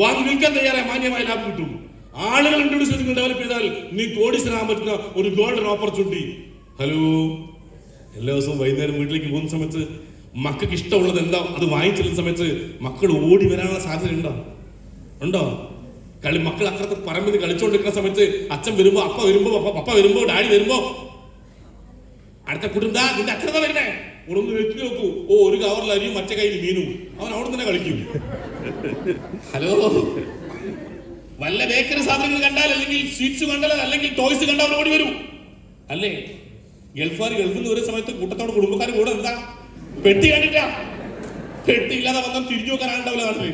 വാങ്ങി വിൽക്കാൻ തയ്യാറായ മാന്യമായ ലാഭം കിട്ടും. ആളുകൾ ഇൻട്രൊഡ്യൂസ് ചെയ്ത് ഡെവലപ്പ് ചെയ്താൽ നീ കോടീശ്വരനാകാൻ പറ്റുന്ന ഒരു ഗോൾഡൻ ഓപ്പർച്യൂണിറ്റി. ഹലോ, എല്ലാ ദിവസവും വൈകുന്നേരം വീട്ടിലേക്ക് പോകുന്ന സമയത്ത് മക്കൾക്ക് ഇഷ്ടമുള്ളത് എന്താ അത് വാങ്ങിച്ചെല്ലുന്ന സമയത്ത് മക്കൾ ഓടി വരാനുള്ള സാധ്യത ഉണ്ടോ? മക്കൾ അക്കറത്ത് പറമ്പിൽ കളിച്ചുകൊണ്ടിരിക്കുന്ന സമയത്ത് അച്ഛൻ വരുമ്പോ പപ്പ വരുമ്പോ ഡാഡി വരുമ്പോ അടുത്ത കുടുംബാ നിന്റെ അച്ഛനതാ വരുന്നേ ഒന്ന് വെച്ച് നോക്കൂ. ഓ, ഒരു കവറിൽ അരിയും മറ്റേ കയ്യിൽ മീനും. അവൻ അവിടെ തന്നെ കളിക്കും. ഹലോ, വല്ല ബേക്കറി സാധനങ്ങൾ കണ്ടാൽ, അല്ലെങ്കിൽ സ്വീറ്റ്സ് കണ്ടാൽ, അല്ലെങ്കിൽ ടോയ്സ് കണ്ടാൽ അവർ ഓടി വരും അല്ലേ? ഗൾഫിൽ നിന്ന് ഒരു സമയത്ത് കൂട്ടത്തോടെ കുടുംബക്കാർ കൂടെ എന്താ പെട്ടി കണ്ടിട്ടാ. പെട്ടി ഇല്ലാതെ വന്നാൽ തിരിഞ്ഞു നോക്കാൻ ആളുണ്ടാവില്ല നാട്ടില്.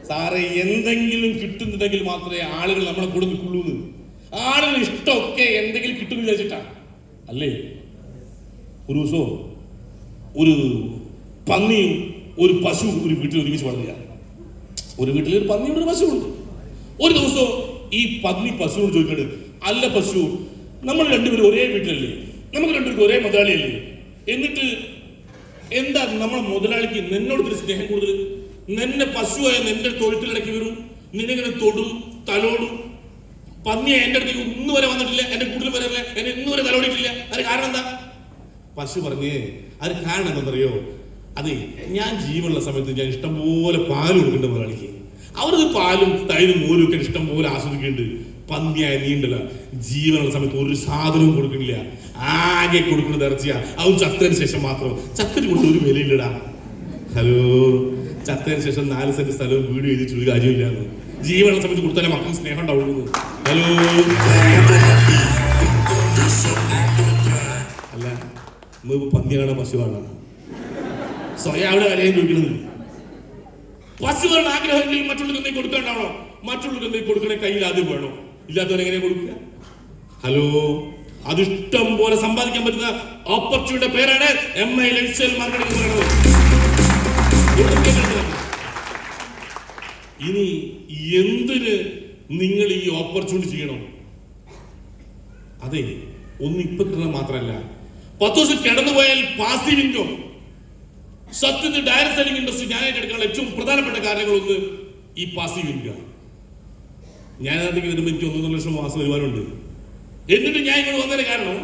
സാറേ, എന്തെങ്കിലും കിട്ടുന്നുണ്ടെങ്കിൽ മാത്രമേ ആളുകൾ നമ്മളെ കൂടെ നിൽക്കുള്ളൂ. ആളുകൾ ഇഷ്ടമൊക്കെ എന്തെങ്കിലും കിട്ടും വിചാരിച്ചിട്ടാ അല്ലേ? ഒരു ദിവസവും ഒരു പന്നിയും ഒരു പശു ഒരു വീട്ടിൽ ഒരുമിച്ച് വളരുക. ഒരു വീട്ടിൽ ഒരു പന്നിയുടെ ഒരു പശുവുണ്ട്. ഒരു ദിവസം ഈ പന്നി പശുവിനോട് ചോദിക്കട്ടെ, അല്ല പശു, നമ്മൾ രണ്ടുപേരും ഒരേ വീട്ടിലല്ലേ, നമുക്ക് രണ്ടുപേരും ഒരേ മുതലാളിയല്ലേ, എന്നിട്ട് എന്താ നമ്മളെ മുതലാളിക്ക് നിന്നോടൊരു സ്നേഹം കൂടുതൽ? നിന്നെ പശുവായ നിന്റെ തൊഴുത്തിലിടയ്ക്ക് വരും, നിന്നെങ്ങനെ തൊടും, തലോടും. പന്നിയെ എന്റെ അടുത്തേക്ക് ഇന്ന് വരെ വന്നിട്ടില്ല, എന്റെ കൂട്ടിൽ വരല്ലേ, എന്നെ ഇന്ന് വരെ തലോടിയിട്ടില്ല. അത് കാരണം എന്താ? പശു പറഞ്ഞേ, അത് കാരണം എന്താണെന്നറിയോ? അതെ, ഞാൻ ജീവനുള്ള സമയത്ത് ഞാൻ ഇഷ്ടംപോലെ പാല് കൊടുക്കേണ്ട മുതലാളിക്ക്. അവരത് പാലും തൈരും മോരും ഒക്കെ ഇഷ്ടംപോലെ ആസ്വദിക്കുന്നുണ്ട്. പന്നിയായ നീണ്ടല്ല, ജീവനുള്ള സമയത്ത് ഒരു സാധനവും കൊടുക്കുന്നില്ല. ആകെ കൊടുക്കുന്നത് ഇറച്ചിയാ. അവൻ ചത്തതിന് ശേഷം മാത്രം. ചത്തിന് കൊണ്ട് ഒരു വിലയില്ലടാ. ഹലോ, ചത്തതിന് ശേഷം 4 സെന്റ് സ്ഥലവും വീട് എഴുതിച്ചു ഒരു കാര്യമില്ലാന്ന്. ജീവനുള്ള സമയത്ത് കൊടുത്താലേ മക്കൾക്ക് സ്നേഹം ഉണ്ടാവുള്ളൂ. ഹലോ, അല്ല, നമ്മളിപ്പോ പന്നിയാണോ പശുവാണോ? സ്വയം അവിടെ വിലയും ചോദിക്കുന്നത്. പശുക്കളുടെ ആഗ്രഹമെങ്കിൽ മറ്റുള്ളവർക്ക് കൊടുക്കാണ്ടാവണോ? മറ്റുള്ളവർക്ക് കൊടുക്കണേ കയ്യിൽ ആദ്യം വേണോ? ഇല്ലാത്തവരെങ്ങനെ കൊടുക്കുക? ഹലോ, അതിഷ്ടം പോലെ സമ്പാദിക്കാൻ പറ്റുന്ന ഓപ്പർച്യൂണിറ്റിയുടെ പേരാണ് MI ലൈഫ്സ്റ്റൈൽ മാർക്കറ്റിംഗ് എന്ന് പറയുന്നത്. ഇനി എന്തിന് നിങ്ങൾ ഈ ഓപ്പർച്യൂണിറ്റി ചെയ്യണം? അതെ, ഒന്ന് ഇപ്പൊ കിട്ടണം മാത്രമല്ല, 10 ദിവസം കിടന്നുപോയാൽ പാസീവ് ഇൻകം. സത്യത്തിൽ ഡയറക്ട് സെല്ലിംഗ് ഇൻഡസ്ട്രി ഞാനായിട്ട് എടുക്കാനുള്ള ഏറ്റവും പ്രധാനപ്പെട്ട കാര്യങ്ങളൊന്ന് ഈ പാസീവ് ഇൻകം. ഞാൻ അതിലേക്ക് വരുമ്പോൾ എനിക്ക് 1.5 ലക്ഷം മാസം വരുമാനമുണ്ട്. എന്നിട്ട് ഞാൻ ഇങ്ങോട്ട് വന്നതിന് കാരണം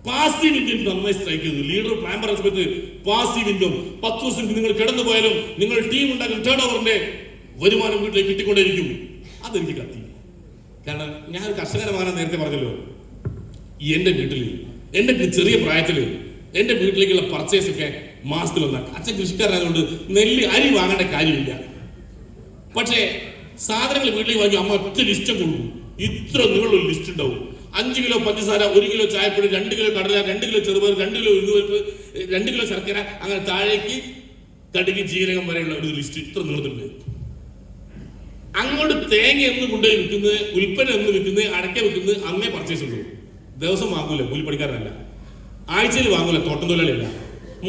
പാസീവ് ഇൻകം നന്നായി സ്ട്രൈക്ക് ചെയ്തു. ലീഡർ പ്ലാൻ പറയുന്ന സമയത്ത് പാസീവ് ഇൻകം 10 ദിവസം നിങ്ങൾ കിടന്നു പോയാലും നിങ്ങൾ ടീം ഉണ്ടാക്കുന്ന ടേൺ ഓവറിന്റെ വരുമാനം വീട്ടിലേക്ക് കിട്ടിക്കൊണ്ടേയിരിക്കും. അതെനിക്ക് കത്തി. കാരണം ഞാൻ ഒരു കർഷകരമാകാൻ നേരത്തെ പറഞ്ഞല്ലോ. എന്റെ വീട്ടിൽ എന്റെ ചെറിയ പ്രായത്തില് എന്റെ വീട്ടിലേക്കുള്ള പർച്ചേസ് ഒക്കെ മാസത്തിലൊന്നാക്കി. അച്ഛൻ കൃഷിക്കാരനായതുകൊണ്ട് നെല്ല് അരി വാങ്ങേണ്ട കാര്യമില്ല. പക്ഷേ സാധനങ്ങൾ വീട്ടിലേക്ക് വാങ്ങി അമ്മ ഒറ്റ ലിസ്റ്റ് കൊടുക്കും. ഇത്ര നീളൊരു ലിസ്റ്റ് ഉണ്ടാവും. 5 കിലോ പഞ്ചസാര, 1 കിലോ ചായപ്പൊടി, 2 കിലോ കടല, 2 കിലോ ചെറുപയർ, 2 കിലോ ഉഴുന്നുപരിപ്പ്, 2 കിലോ ശർക്കര, അങ്ങനെ താഴേക്ക് കടുക് ജീരകം വരെയുള്ള ഒരു ലിസ്റ്റ് ഇത്ര നീളത്തിലുണ്ട്. അങ്ങോട്ട് തേങ്ങ എന്ന് കൊണ്ടുപോയി വിൽക്കുന്നത്, ഉൽപ്പന്നം എന്ന് വിൽക്കുന്നത്, അടക്ക വിൽക്കുന്നത് അന്നേ പർച്ചേസ് ഉള്ളൂ. ദിവസം വാങ്ങൂല, കൂലിപ്പണിക്കാരനല്ല. ആഴ്ചയിൽ വാങ്ങൂല, തോട്ടം തൊഴിലാളിയല്ല.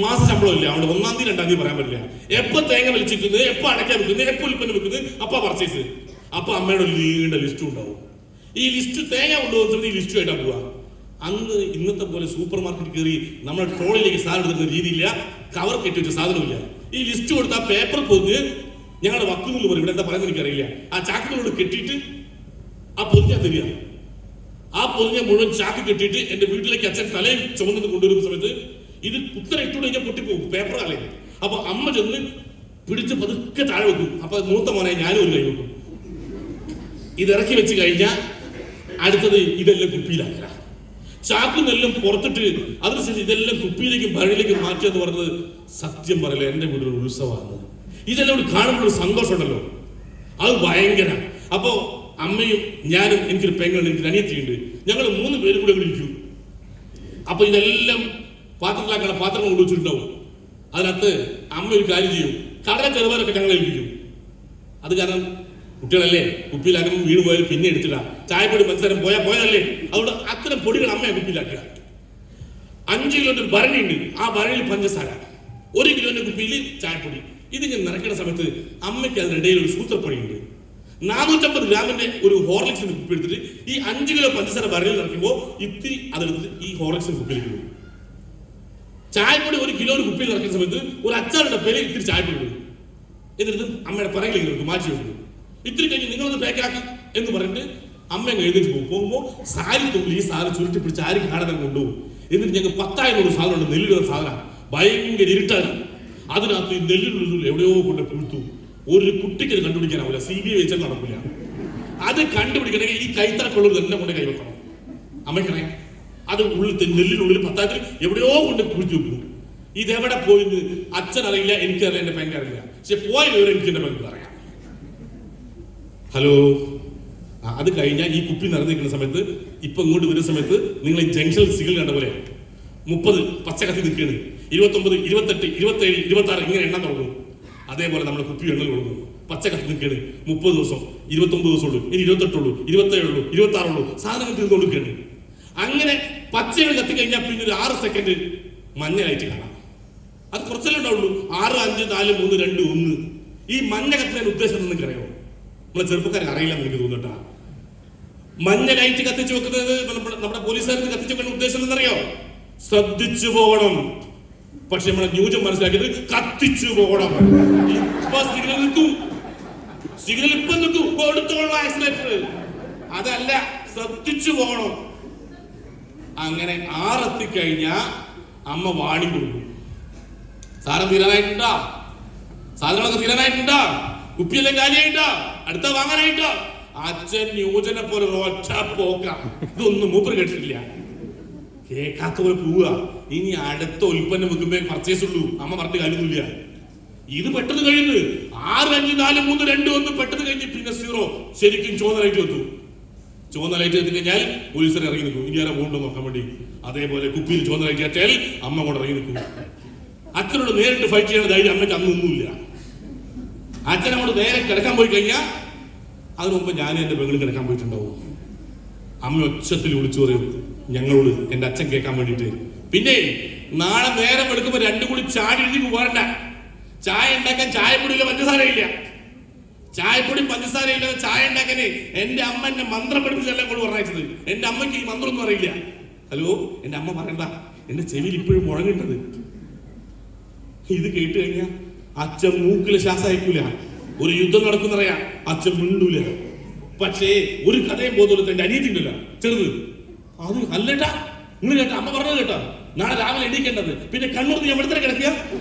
മാസ ശമ്പളം ഇല്ല. അവിടെ 1-ാം തീയതി 2-ാം തീയതി പറയാൻ പറ്റില്ല. എപ്പോ തേങ്ങ വലിച്ചിരിക്കുന്നത്, എപ്പോ അടയ്ക്കാൻ വെക്കുന്നത്, എപ്പോ ഉൽപ്പന്നം വെക്കുന്നത്, അപ്പൊ പർച്ചേസ്. അപ്പൊ അമ്മയുടെ ഒരു നീണ്ട ലിസ്റ്റും ഉണ്ടാവും. ഈ ലിസ്റ്റ് തേങ്ങ കൊണ്ടുപോകുന്ന ഈ ലിസ്റ്റുമായിട്ടാണ് പോവുക. അന്ന് ഇന്നത്തെ പോലെ സൂപ്പർ മാർക്കറ്റ് കയറി നമ്മൾ ട്രോളിലേക്ക് സാധനം എടുക്കുന്ന രീതിയില്ല. കവർ കെട്ടി വെച്ച സാധനമില്ല. ഈ ലിസ്റ്റ് കൊടുത്താൽ പേപ്പർ പൊതിഞ്ഞ് ഞങ്ങളുടെ വക്കുന്നിൽ പറയും, ഇവിടെ എന്താ പറയുന്നത് എനിക്കറിയില്ല, ആ ചാക്കിനോട് കെട്ടിയിട്ട് ആ പൊതിഞ്ഞാൽ തരിക. ആ പൊതിഞ്ഞ മുഴുവൻ ചാക്ക് കെട്ടിയിട്ട് എന്റെ വീട്ടിലേക്ക് അച്ഛൻ തലയിൽ ചുമന്നത് കൊണ്ടുവരുന്ന സമയത്ത് ഇത് കുത്തനെ ഇട്ടുകൊണ്ട് കഴിഞ്ഞാൽ പൊട്ടിപ്പോകും, പേപ്പർ കളയും. അപ്പൊ അമ്മ ചെന്ന് പിടിച്ച് പതുക്കെ താഴെ വെക്കും. അപ്പൊ മൂത്ത മോനെ ഞാനും ഒരു കൈ വെക്കും. ഇതിറക്കി വെച്ച് കഴിഞ്ഞാൽ അടുത്തത് ഇതെല്ലാം കുപ്പിയിലാക്കുക. ചാക്കുന്നെല്ലാം പുറത്തിട്ട് അതിനുശേഷം ഇതെല്ലാം കുപ്പിയിലേക്കും ഭരണിലേക്കും മാറ്റുക എന്ന് പറഞ്ഞത് സത്യം പറയില്ല എന്റെ വീട്ടിൽ ഉത്സവമാണ്. ഇതെല്ലാം കൂടി കാണുമ്പോൾ ഒരു സന്തോഷം ഉണ്ടല്ലോ, അത് ഭയങ്കര. അപ്പോ അമ്മയും ഞാനും, എനിക്കൊരു പെങ്ങളുണ്ട്, എനിക്കൊരു അനിയത്തിയുണ്ട്, ഞങ്ങൾ 3 പേരും കൂടെ ഇരിക്കും. അപ്പൊ ഇതെല്ലാം പാത്രത്തിലാക്കാനുള്ള പാത്രങ്ങൾ കൊണ്ടുവച്ചിട്ടുണ്ടാവും. അതിനകത്ത് അമ്മ ഒരു കാര്യം ചെയ്യും, കടല ചെറുപാരൊക്കെ ഞങ്ങൾ ഏൽപ്പിക്കും. അത് കാരണം കുട്ടികളല്ലേ, കുപ്പിയിലാക്കുമ്പോൾ വീണ് പോയാലും പിന്നെ എടുത്തിടാം. ചായപ്പൊടി മത്സരം പോയാലല്ലേ, അതുകൊണ്ട് അത്തരം പൊടികൾ അമ്മയെ കുപ്പിയിലാക്കുക. 5 കിലോന്റെ ഒരു ഭരണിയുണ്ട്. ആ ഭരണിയിൽ പഞ്ചസാര, 1 കിലോന്റെ കുപ്പിയിൽ ചായപ്പൊടി. ഇതിങ്ങനെ നിറയ്ക്കുന്ന സമയത്ത് അമ്മയ്ക്ക് അതിനിടയിൽ ഒരു സൂത്രപ്പണിയുണ്ട്. 450 ഗ്രാമിന്റെ ഒരു ഹോർലിക്സിന്റെ കുപ്പി എടുത്തിട്ട് ഈ 5 കിലോ പഞ്ചസാര ഭരണിയിൽ നിറയ്ക്കുമ്പോൾ ഇത്തിരി അതെടുത്തിട്ട് ഈ ഹോർലിക്സിന്റെ കുപ്പിയിലേക്ക് ഇടും. ചായപ്പൊടി 1 കിലോയുടെ കുപ്പിയിൽ നിറയ്ക്കുന്ന സമയത്ത് ഒരു അച്ചാറിന്റെ പേര് ഇത്തിരി ചായപ്പൊടി ഇടും. എന്നിട്ട് അമ്മയുടെ പറയിലേക്ക് വെക്കും, മാറ്റി വെക്കും. ഇത്തിരി കഴിഞ്ഞ് നിങ്ങളൊന്ന് പാക്കാക്കി എന്ന് പറഞ്ഞിട്ട് അമ്മ എഴുതിച്ച് പോകുമ്പോൾ സാരി തുള്ളി ഈ സാധനം ചുരുട്ടി പിടിച്ച് ആരും കാണാൻ കൊണ്ടുപോകും. എന്നിട്ട് ഞങ്ങൾക്ക് 10,000 സാധനമുണ്ട്, നെല്ലിടുന്ന സാധനം, ഭയങ്കര ഇരുട്ടാണ്. അതിനകത്ത് ഈ നെല്ലിനുള്ളിൽ എവിടെയോ കൊണ്ട് പുഴുത്തു. ഒരു കുട്ടിക്ക് അത് കണ്ടുപിടിക്കാനാവില്ല, CBI വെച്ചാൽ നടക്കില്ല. അത് കണ്ടുപിടിക്കണമെങ്കിൽ ഈ കൈത്തറക്കുള്ളത് തന്നെ കൊണ്ട് കൈവെക്കണം. അമ്മയ്ക്കറിയാം അത് നെല്ലിനുള്ളിൽ 10,000 എവിടെയോ കൊണ്ട് കുഴിച്ചു വെക്കുന്നു. ഇതെവിടെ പോയിന്ന് അച്ഛനറിയില്ല, എനിക്കറിയില്ല, എന്റെ പെങ്ക് അറിയില്ല. പക്ഷെ പോയ വിവരം എനിക്ക് എന്റെ പെങ്ക് അറിയാം. ഹലോ, അത് കഴിഞ്ഞാൽ ഈ കുപ്പി നിറഞ്ഞിരിക്കുന്ന സമയത്ത് ഇപ്പൊ ഇങ്ങോട്ട് വരുന്ന സമയത്ത് നിങ്ങൾ ഈ ജംഗ്ഷൻ സിഗ്നൽ കണ്ട പോലെ 30 പച്ച കത്തി നിൽക്കുകയാണ്, 29, 28, 27, 26 ഇങ്ങനെ എണ്ണം തുടങ്ങും. അതേപോലെ നമ്മുടെ കുപ്പി എണ്ണൽ കൊടുക്കും. പച്ച കത്തി നിൽക്കുകയാണ് 30 ദിവസം, 29 ദിവസമുള്ളൂ, ഇനി 28 ഉള്ളൂ, 27 ഉള്ളൂ, 26 ഉള്ളൂ, സാധനങ്ങൾ തീർന്നു കൊടുക്കുകയാണ്. അങ്ങനെ പച്ചകൾ കത്തി കഴിഞ്ഞാൽ പിന്നെ ഒരു 6 സെക്കൻഡ് മഞ്ഞയായിട്ട് കാണാം. അത് കുറച്ചല്ലേ ഉണ്ടാവുള്ളൂ. 6, 5, 4, 3, 2, 1. ഈ മഞ്ഞ കത്തിൻ്റെ ഉദ്ദേശം നിങ്ങൾക്ക് അറിയാമോ? നമ്മളെ ചെറുപ്പക്കാരെ അറിയില്ല എന്ന് എനിക്ക് തോന്നട്ടാ. മഞ്ഞ ലൈറ്റ് കത്തിച്ചു വെക്കുന്നത് നമ്മുടെ പോലീസുകാർക്ക് കത്തിച്ചു വെക്കുന്ന ഉദ്ദേശം എന്നറിയോ? ശ്രദ്ധിച്ചു പോകണം. പക്ഷെ നമ്മളെ ന്യൂജം മനസ്സിലാക്കിയത് കത്തിച്ചു പോകണം. ഇപ്പൊ സിഗ്നൽ നിൽക്കും, സിഗ്നൽ ഇപ്പൊ നിൽക്കും, എടുത്തോളൂ ആക്സിലേറ്റർ. അതല്ല, ശ്രദ്ധിച്ചു പോകണം. അങ്ങനെ 6 എത്തിക്കഴിഞ്ഞാ അമ്മ വാണി കൊടുക്കും. സാധനം തീരാനായിട്ടുണ്ടാ, സാധനങ്ങളൊക്കെ തീരാനായിട്ടുണ്ടാ, കുപ്പിയെല്ലാം കാലിയായിട്ടാ, അടുത്ത വാങ്ങാനായിട്ടാ. അച്ഛൻ ന്യൂജനെ പോലെ ഒറ്റ പോക്ക. ഇതൊന്നും മൂപ്പർ കേട്ടിട്ടില്ല, കേൾക്കാത്ത പോലെ പോവുക. ഇനി അടുത്ത ഉൽപ്പന്നം വെക്കുമ്പോ പർച്ചേസ് ഉള്ളൂ. അമ്മ പറഞ്ഞിട്ട് കാര്യമൊന്നുമില്ല. ഇത് പെട്ടെന്ന് കഴിഞ്ഞ് 6, 5, 4, 3, 2, 1 പെട്ടെന്ന് കഴിഞ്ഞ് പിന്നെ 0. ശരിക്കും ചുവന്ന ലൈറ്റ് വെച്ചു. ചുവന്ന ലൈറ്റ് എത്തി കഴിഞ്ഞാൽ പോലീസിനെ ഇറങ്ങി നിൽക്കും, ഇനി ആരാ പോകണ്ടോ നോക്കാൻ വേണ്ടി. അതേപോലെ കുപ്പിയിൽ ചുവന്ന ലൈറ്റ് കയറ്റാൽ അമ്മ കൊണ്ട് ഇറങ്ങി നിൽക്കും. അച്ഛനോട് നേരിട്ട് ഫൈറ്റ് ചെയ്യണ ധൈര്യം അമ്മയ്ക്ക് അന്നൊന്നുമില്ല. അച്ഛൻ അങ്ങോട്ട് നേരെ കിടക്കാൻ പോയി കഴിഞ്ഞാൽ അതിനു മുമ്പ് ഞാൻ എന്റെ പെങ്ങളിൽ കിടക്കാൻ പോയിട്ടുണ്ടാവും. അമ്മ ഒച്ചത്തിൽ വിളിച്ചു പറയും ഞങ്ങളോട്, എന്റെ അച്ഛൻ കേൾക്കാൻ വേണ്ടിയിട്ട്. പിന്നെ നാളെ നേരം എടുക്കുമ്പോ 2 കൂടി ചാടി എഴുതി പോരണ്ട. ചായ ഉണ്ടാക്കാൻ ചായപ്പൊടിയില്ല, പഞ്ചസാരയില്ല. ചായപ്പൊടി പഞ്ചസാരയില്ല ചായ ഉണ്ടാക്കാന് എന്റെ അമ്മ എന്നെ മന്ത്രം പഠിപ്പിച്ചല്ല കൂടെ പറഞ്ഞത്. എന്റെ അമ്മയ്ക്ക് ഈ മന്ത്രം ഒന്നും അറിയില്ല. ഹലോ, എന്റെ അമ്മ പറയണ്ട, എന്റെ ചെവിയിൽ ഇപ്പോഴും മുഴങ്ങിട്ടത്. ഇത് കേട്ട് കഴിഞ്ഞാൽ അച്ഛൻ മൂക്കില് ശ്വാസം അയക്കൂല. ഒരു യുദ്ധം നടക്കുന്നറിയാം, അച്ഛൻ മിണ്ടൂല. പക്ഷേ ഒരു കഥയും പോകുന്ന എന്റെ അനിയത്തിണ്ടല്ല ചെറുത്, അത് അല്ലേട്ടാ നിങ്ങൾ കേട്ടാ, അമ്മ പറഞ്ഞത് കേട്ടാ, നാളെ രാവിലെ എണീക്കേണ്ടത്. പിന്നെ കണ്ണൂർ ഞാൻ എവിടെ കിടക്കുക.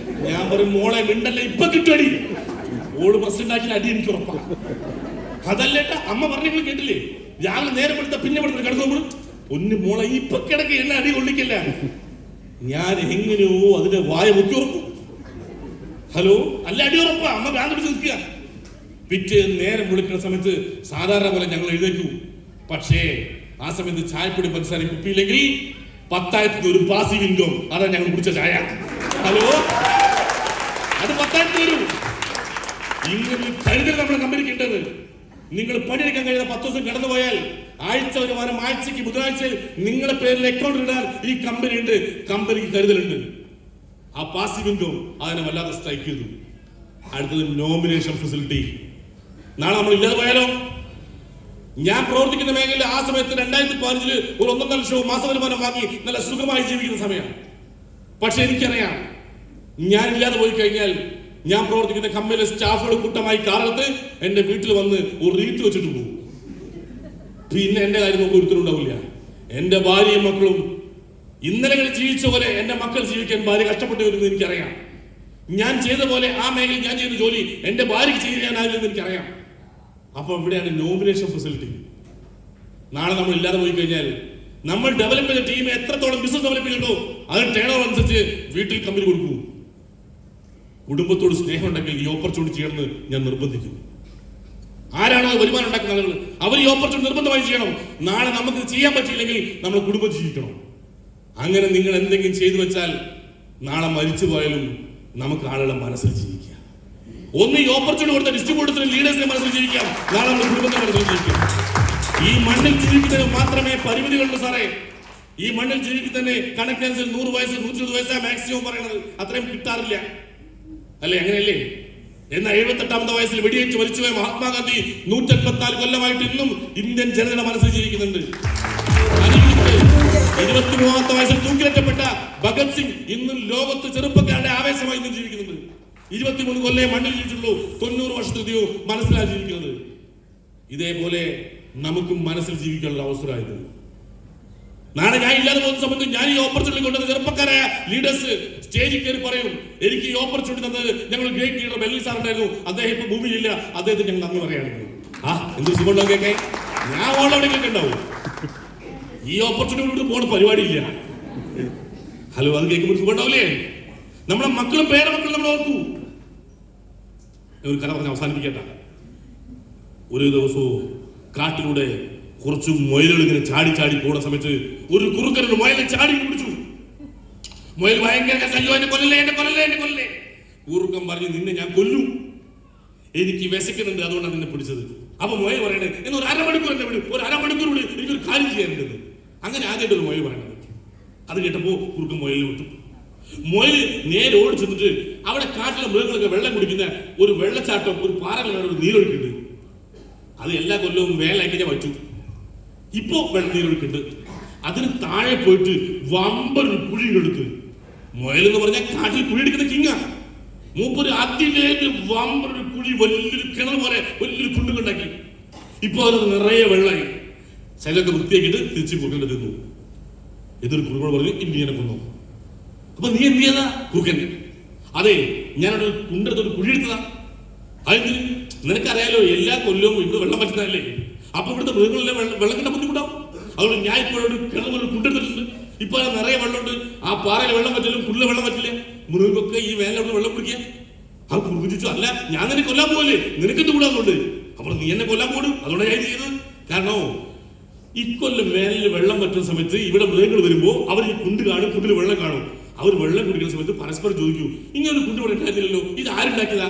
ഞാൻ പറയും മോളെ മിണ്ടല്ലേ, ഇപ്പൊ കിട്ടുമടി. ഓട് പ്രസിഡന്റ് ആക്കി അടി എനിക്ക് ഉറപ്പാണ്. അതല്ലേട്ടാ അമ്മ പറഞ്ഞു കേട്ടില്ലേ, രാവിലെ നേരം എടുത്ത പിന്നെ എടുത്ത കിടക്കുമ്പോൾ ഒന്ന് മോളെ ഇപ്പൊ കിടക്ക, എന്നെ അടി കൊള്ളിക്കല്ല. ഞാൻ എങ്ങനെയോ അതിന്റെ വായ മുക്കി ഉറക്കും. ഹലോ, അല്ല അടി ഉറപ്പാ. അമ്മ ഭ്രാന്ത് പിടിച്ച് നിൽക്കുക. പിറ്റേ നേരം വിളിക്കുന്ന സമയത്ത് സാധാരണ പോലെ ഞങ്ങൾ എഴുന്നേക്കും. പക്ഷേ ആ സമയത്ത് ചായപ്പൊടി പഞ്ചസാര കുപ്പിയില്ലെങ്കിൽ 10,000 ഒരു പാസീവ് ഇൻകം. അതാ ഞങ്ങൾ കുടിച്ച ചായ. ഹലോ, അത് 10,000 വരും. ഇങ്ങനെ കരുതൽ നമ്മുടെ കമ്പനിക്ക് ഉണ്ടത്. നിങ്ങൾ പണിയെടുക്കാൻ കഴിയുന്ന 10 ദിവസം കടന്നു പോയാൽ ആഴ്ച ഒരു വാരം, ആഴ്ചക്ക് ബുധനാഴ്ച നിങ്ങളുടെ പേരിൽ അക്കൗണ്ട് ഇടാൻ ഈ കമ്പനി ഉണ്ട്. കമ്പനിക്ക് കരുതലുണ്ട്. ആ പാസീവ് ഇൻകം അതിനെ വല്ലാതെ സ്ട്രൈക്ക് ചെയ്തു. അടുത്തത് നോമിനേഷൻ ഫെസിലിറ്റി. നാളെ നമ്മൾ ഇല്ലാതെ പോയാലോ? ഞാൻ പ്രവർത്തിക്കുന്ന മേഖലയിൽ ആ സമയത്ത് 2015 ഒരു 1.5 ലക്ഷം മാസ വരുമാനം വാങ്ങി നല്ല സുഖമായി ജീവിക്കുന്ന സമയമാണ്. പക്ഷെ എനിക്കറിയാം, ഞാൻ ഇല്ലാതെ പോയി കഴിഞ്ഞാൽ ഞാൻ പ്രവർത്തിക്കുന്ന കമ്പനിയിലെ സ്റ്റാഫുകൾ കൂട്ടമായി കാറെടുത്ത് എന്റെ വീട്ടിൽ വന്ന് ഒരു റീത്ത് വെച്ചിട്ട് പോകും. പിന്നെ എന്റെ കാര്യം നോക്കി ഒരുത്തരുണ്ടാവില്ല. എന്റെ ഭാര്യയും മക്കളും ഇന്നലെ ജീവിച്ച പോലെ എന്റെ മക്കൾ ജീവിക്കാൻ ഭാര്യ കഷ്ടപ്പെട്ടു വരുന്നത് എനിക്കറിയാം. ഞാൻ ചെയ്ത പോലെ ആ മേഖലയിൽ ഞാൻ ചെയ്യുന്ന ജോലി എന്റെ ഭാര്യയ്ക്ക് ചെയ്യാനാകില്ലെന്ന് എനിക്കറിയാം. അപ്പൊ ഇവിടെയാണ് നോമിനേഷൻ ഫെസിലിറ്റി. നാളെ നമ്മൾ ഇല്ലാതെ പോയി കഴിഞ്ഞാൽ നമ്മൾ ഡെവലപ്പ് ചെയ്ത ടീം എത്രത്തോളം ബിസിനസ് ഡെവലപ്പ് ചെയ്യുന്നുണ്ടോ അതിന് ടേൺ ഓവർ അനുസരിച്ച് വീട്ടിൽ കമ്പനി കൊടുക്കൂ. കുടുംബത്തോട് സ്നേഹം ഉണ്ടെങ്കിൽ ഈ ഓപ്പർച്യൂണിറ്റി ചെയ്യണമെന്ന് ഞാൻ നിർബന്ധിക്കും. ആരാണോ വരുമാനം ഉണ്ടാക്കുന്ന ആളുകൾ, അവർ ഈ ഓപ്പർച്യൂണിറ്റി നിർബന്ധമായി ചെയ്യണം. നാളെ നമുക്ക് ചെയ്യാൻ പറ്റിയില്ലെങ്കിൽ നമ്മൾ കുടുംബം ജീവിക്കണം. അങ്ങനെ നിങ്ങൾ എന്തെങ്കിലും ചെയ്തു വെച്ചാൽ നാളെ മരിച്ചു പോയാലും നമുക്ക് ആളുകളെ മനസ്സിൽ ജീവിക്കാം. ഒന്ന് ഈ ഓപ്പർച്യൂണിറ്റി കൊടുത്ത ഡിസ്ട്രിബ്യൂട്ടേഴ്സിന്, ലീഡേഴ്സിനെ മനസ്സിൽ ജീവിക്കാം. നാളെ നമ്മുടെ കുടുംബത്തെ മനസ്സിൽ ജീവിക്കാം. ഈ മണ്ണിൽ ജീവിക്കുന്നതിന് മാത്രമേ പരിമിതികളുള്ളൂ സാറേ. ഈ മണ്ണിൽ ജീവിക്ക് തന്നെ കണക്കനുസരിച്ച് 100 വയസ്സ് 120 വയസ്സാണ് മാക്സിമം പറയുന്നത്. അത്രയും കിട്ടാറില്ല അല്ലേ? അങ്ങനെയല്ലേ? എന്നാൽ 78ാമത്തെ വയസ്സിൽ വെടിയേറ്റ് മരിച്ചുപോയ മഹാത്മാഗാന്ധി 184 കൊല്ലമായിട്ട് ഇന്നും ഇന്ത്യൻ ജനതയുടെ മനസ്സിൽ ജീവിക്കുന്നുണ്ട്. 23ാമത്തെ വയസ്സിൽ തൂക്കിലേറ്റപ്പെട്ട ഭഗത് സിംഗ് ഇന്നും ലോകത്ത് ചെറുപ്പക്കാരുടെ ആവേശമായി ഇന്നും ജീവിക്കുന്നുണ്ട്. 23 കൊല്ലേ മണ്ണിൽ ജീവിച്ചിട്ടുള്ളൂ. 90 വർഷത്തിലധികോ മനസ്സിലാണ് ജീവിക്കുന്നത്. ഇതേപോലെ നമുക്കും മനസ്സിൽ ജീവിക്കാനുള്ള അവസരമായത്. നാളെ ഞാൻ ഇല്ലാതെ പോകുന്ന സമയത്ത് ഞാൻ ഈ ഓപ്പർച്യൂണിറ്റി കൊണ്ടുവന്ന ചെറുപ്പക്കാരായ ലീഡേഴ്സ് സ്റ്റേജിൽ കയറി പറയും, എനിക്ക് ഈ ഓപ്പർച്യൂണിറ്റി തന്നത് ഞങ്ങൾ ഗ്രേറ്റ് ലീഡർ ബെല്ലി സാർ ഉണ്ടായിരുന്നു, അദ്ദേഹം ഇപ്പൊ ഭൂമിയിലില്ല, അദ്ദേഹത്തിന് ഞങ്ങൾ നന്ദി പറയാണ്. എന്ത് സുഖമുണ്ടാവും കേൾക്കാൻ? ഞാൻ ഓൾറെഡി കേൾക്കുന്നുണ്ടാവും. ഈ ഓപ്പർച്യൂണിറ്റി പോണ പരിപാടിയില്ല. ഹലോ, അത് കേൾക്കുമ്പോൾ സുഖം ഉണ്ടാവില്ലേ? നമ്മളെ മക്കളും പേരമക്കളും നമ്മൾ ഓർത്തു. ഒരു കഥ പറഞ്ഞ് അവസാനിപ്പിക്കട്ടെ. ഒരു ദിവസവും കാട്ടിലൂടെ കുറച്ച് മുയലുകൾ ഇങ്ങനെ ചാടി ചാടി പോകുന്ന സമയത്ത് ഒരു കുറുക്കനൊരു മുയലിനെ ചാടി പിടിച്ചു. മുയൽ ഭയങ്കര കയ്യോ, എന്നെ കൊല്ലല്ലേ, എന്നെ കൊല്ലല്ലേ, എന്നെ കൊല്ലല്ലേ. കുറുക്കൻ പറഞ്ഞു, നിന്നെ ഞാൻ കൊല്ലും, എനിക്ക് വിശക്കുന്നുണ്ട്, അതുകൊണ്ടാണ് നിന്നെ പിടിച്ചത്. അപ്പൊ മുയൽ പറയണേ, എന്ന് ഒരു അരമണിക്കൂർ എന്നെ വിടും, ഒരു അരമണിക്കൂർ വിടും, എനിക്കൊരു കാര്യം ചെയ്യാറുണ്ട്. അങ്ങനെ ആദ്യമായിട്ട് ഒരു മുയൽ പറയണത്. അത് കേട്ടപ്പോ കുറുക്കൻ മുയലിൽ വിട്ടു. മുയൽ നേരെ ഓടി ചെന്നിട്ട് അവിടെ കാട്ടിലെ മൃഗങ്ങളൊക്കെ വെള്ളം കുടിക്കുന്ന ഒരു വെള്ളച്ചാട്ടം, ഒരു പാറകളുടെ ഒരു നീരൊഴുക്കുണ്ട്. അത് എല്ലാ കൊല്ലവും വേലാക്കി വച്ചു. ഇപ്പോ വെള്ളം നീരൊഴുക്കുണ്ട്. അതിന് താഴെ പോയിട്ട് വമ്പൊരു കുഴിയെടുത്ത്, മുയൽ എന്ന് പറഞ്ഞാൽ കാട്ടിൽ കുഴിയെടുക്കുന്ന കിങ്ങ, മൂപ്പൊരു അതിലേക്ക് വമ്പൊരു കുഴി, വലിയൊരു കിണർ പോലെ വലിയൊരു കുണ്ടുണ്ടാക്കി. ഇപ്പൊ അത് നിറയെ വെള്ളമായി. ശരീരത്തെ വൃത്തിയാക്കിയിട്ട് തിരിച്ച് കുറുക്കൻ്റെ തിന്നു. എന്നൊരു കുറുക്കനോട് പറഞ്ഞു, ഇങ്ങനെ കൊന്നു. അപ്പൊ നീ എന്ത് ചെയ്താ? കുറുക്കൻ, അതെ, ഞാനൊരു കുണ്ടെടുത്തൊരു കുഴിയെടുത്തതാ. അതെന്തിന്? നിനക്കറിയാലോ, എല്ലാ കൊല്ലവും ഇവിടെ വെള്ളം പറ്റുന്നതല്ലേ, അപ്പൊ ഇവിടുത്തെ മൃഗങ്ങളെല്ലാം വെള്ളത്തിന്റെ ബുദ്ധിമുട്ടാവും. അതുകൊണ്ട് ഞാൻ ഇപ്പോഴൊരു കിണർ കുണ്ടെടുത്തിട്ടുണ്ട്. ഇപ്പൊ നിറയെ വെള്ളമുണ്ട്. ആ പാറയിൽ വെള്ളം പറ്റില്ല, പുല്ല് വെള്ളം പറ്റില്ല. മൃഗങ്ങൾക്ക് ഈ വേനലോട് വെള്ളം കുടിക്കുക. അത് കുറിച്ചു, അല്ല ഞാൻ നിന്നെ കൊല്ലാൻ പോകല്ലേ, നിനക്കെന്ത് കൂടാതുകൊണ്ട്. അപ്പോൾ നീ എന്നെ കൊല്ലാൻ പോടും, അതുകൊണ്ടാണ് ഞാൻ ചെയ്തത്. കാരണം ഇക്കൊല്ലം വേനലിൽ വെള്ളം പറ്റുന്ന സമയത്ത് ഇവിടെ മൃഗങ്ങൾ വരുമ്പോ അവർ ഈ കുണ്ട് കാണും, കുണ്ടിൽ വെള്ളം കാണും. അവർ വെള്ളം കുടിക്കുന്ന സമയത്ത് പരസ്പരം ചോദിക്കും, ഇങ്ങനെ ഒരു കുണ്ട് ഉണ്ടായിരുന്നില്ലല്ലോ, ഇത് ആരുണ്ടാക്കിയതാ?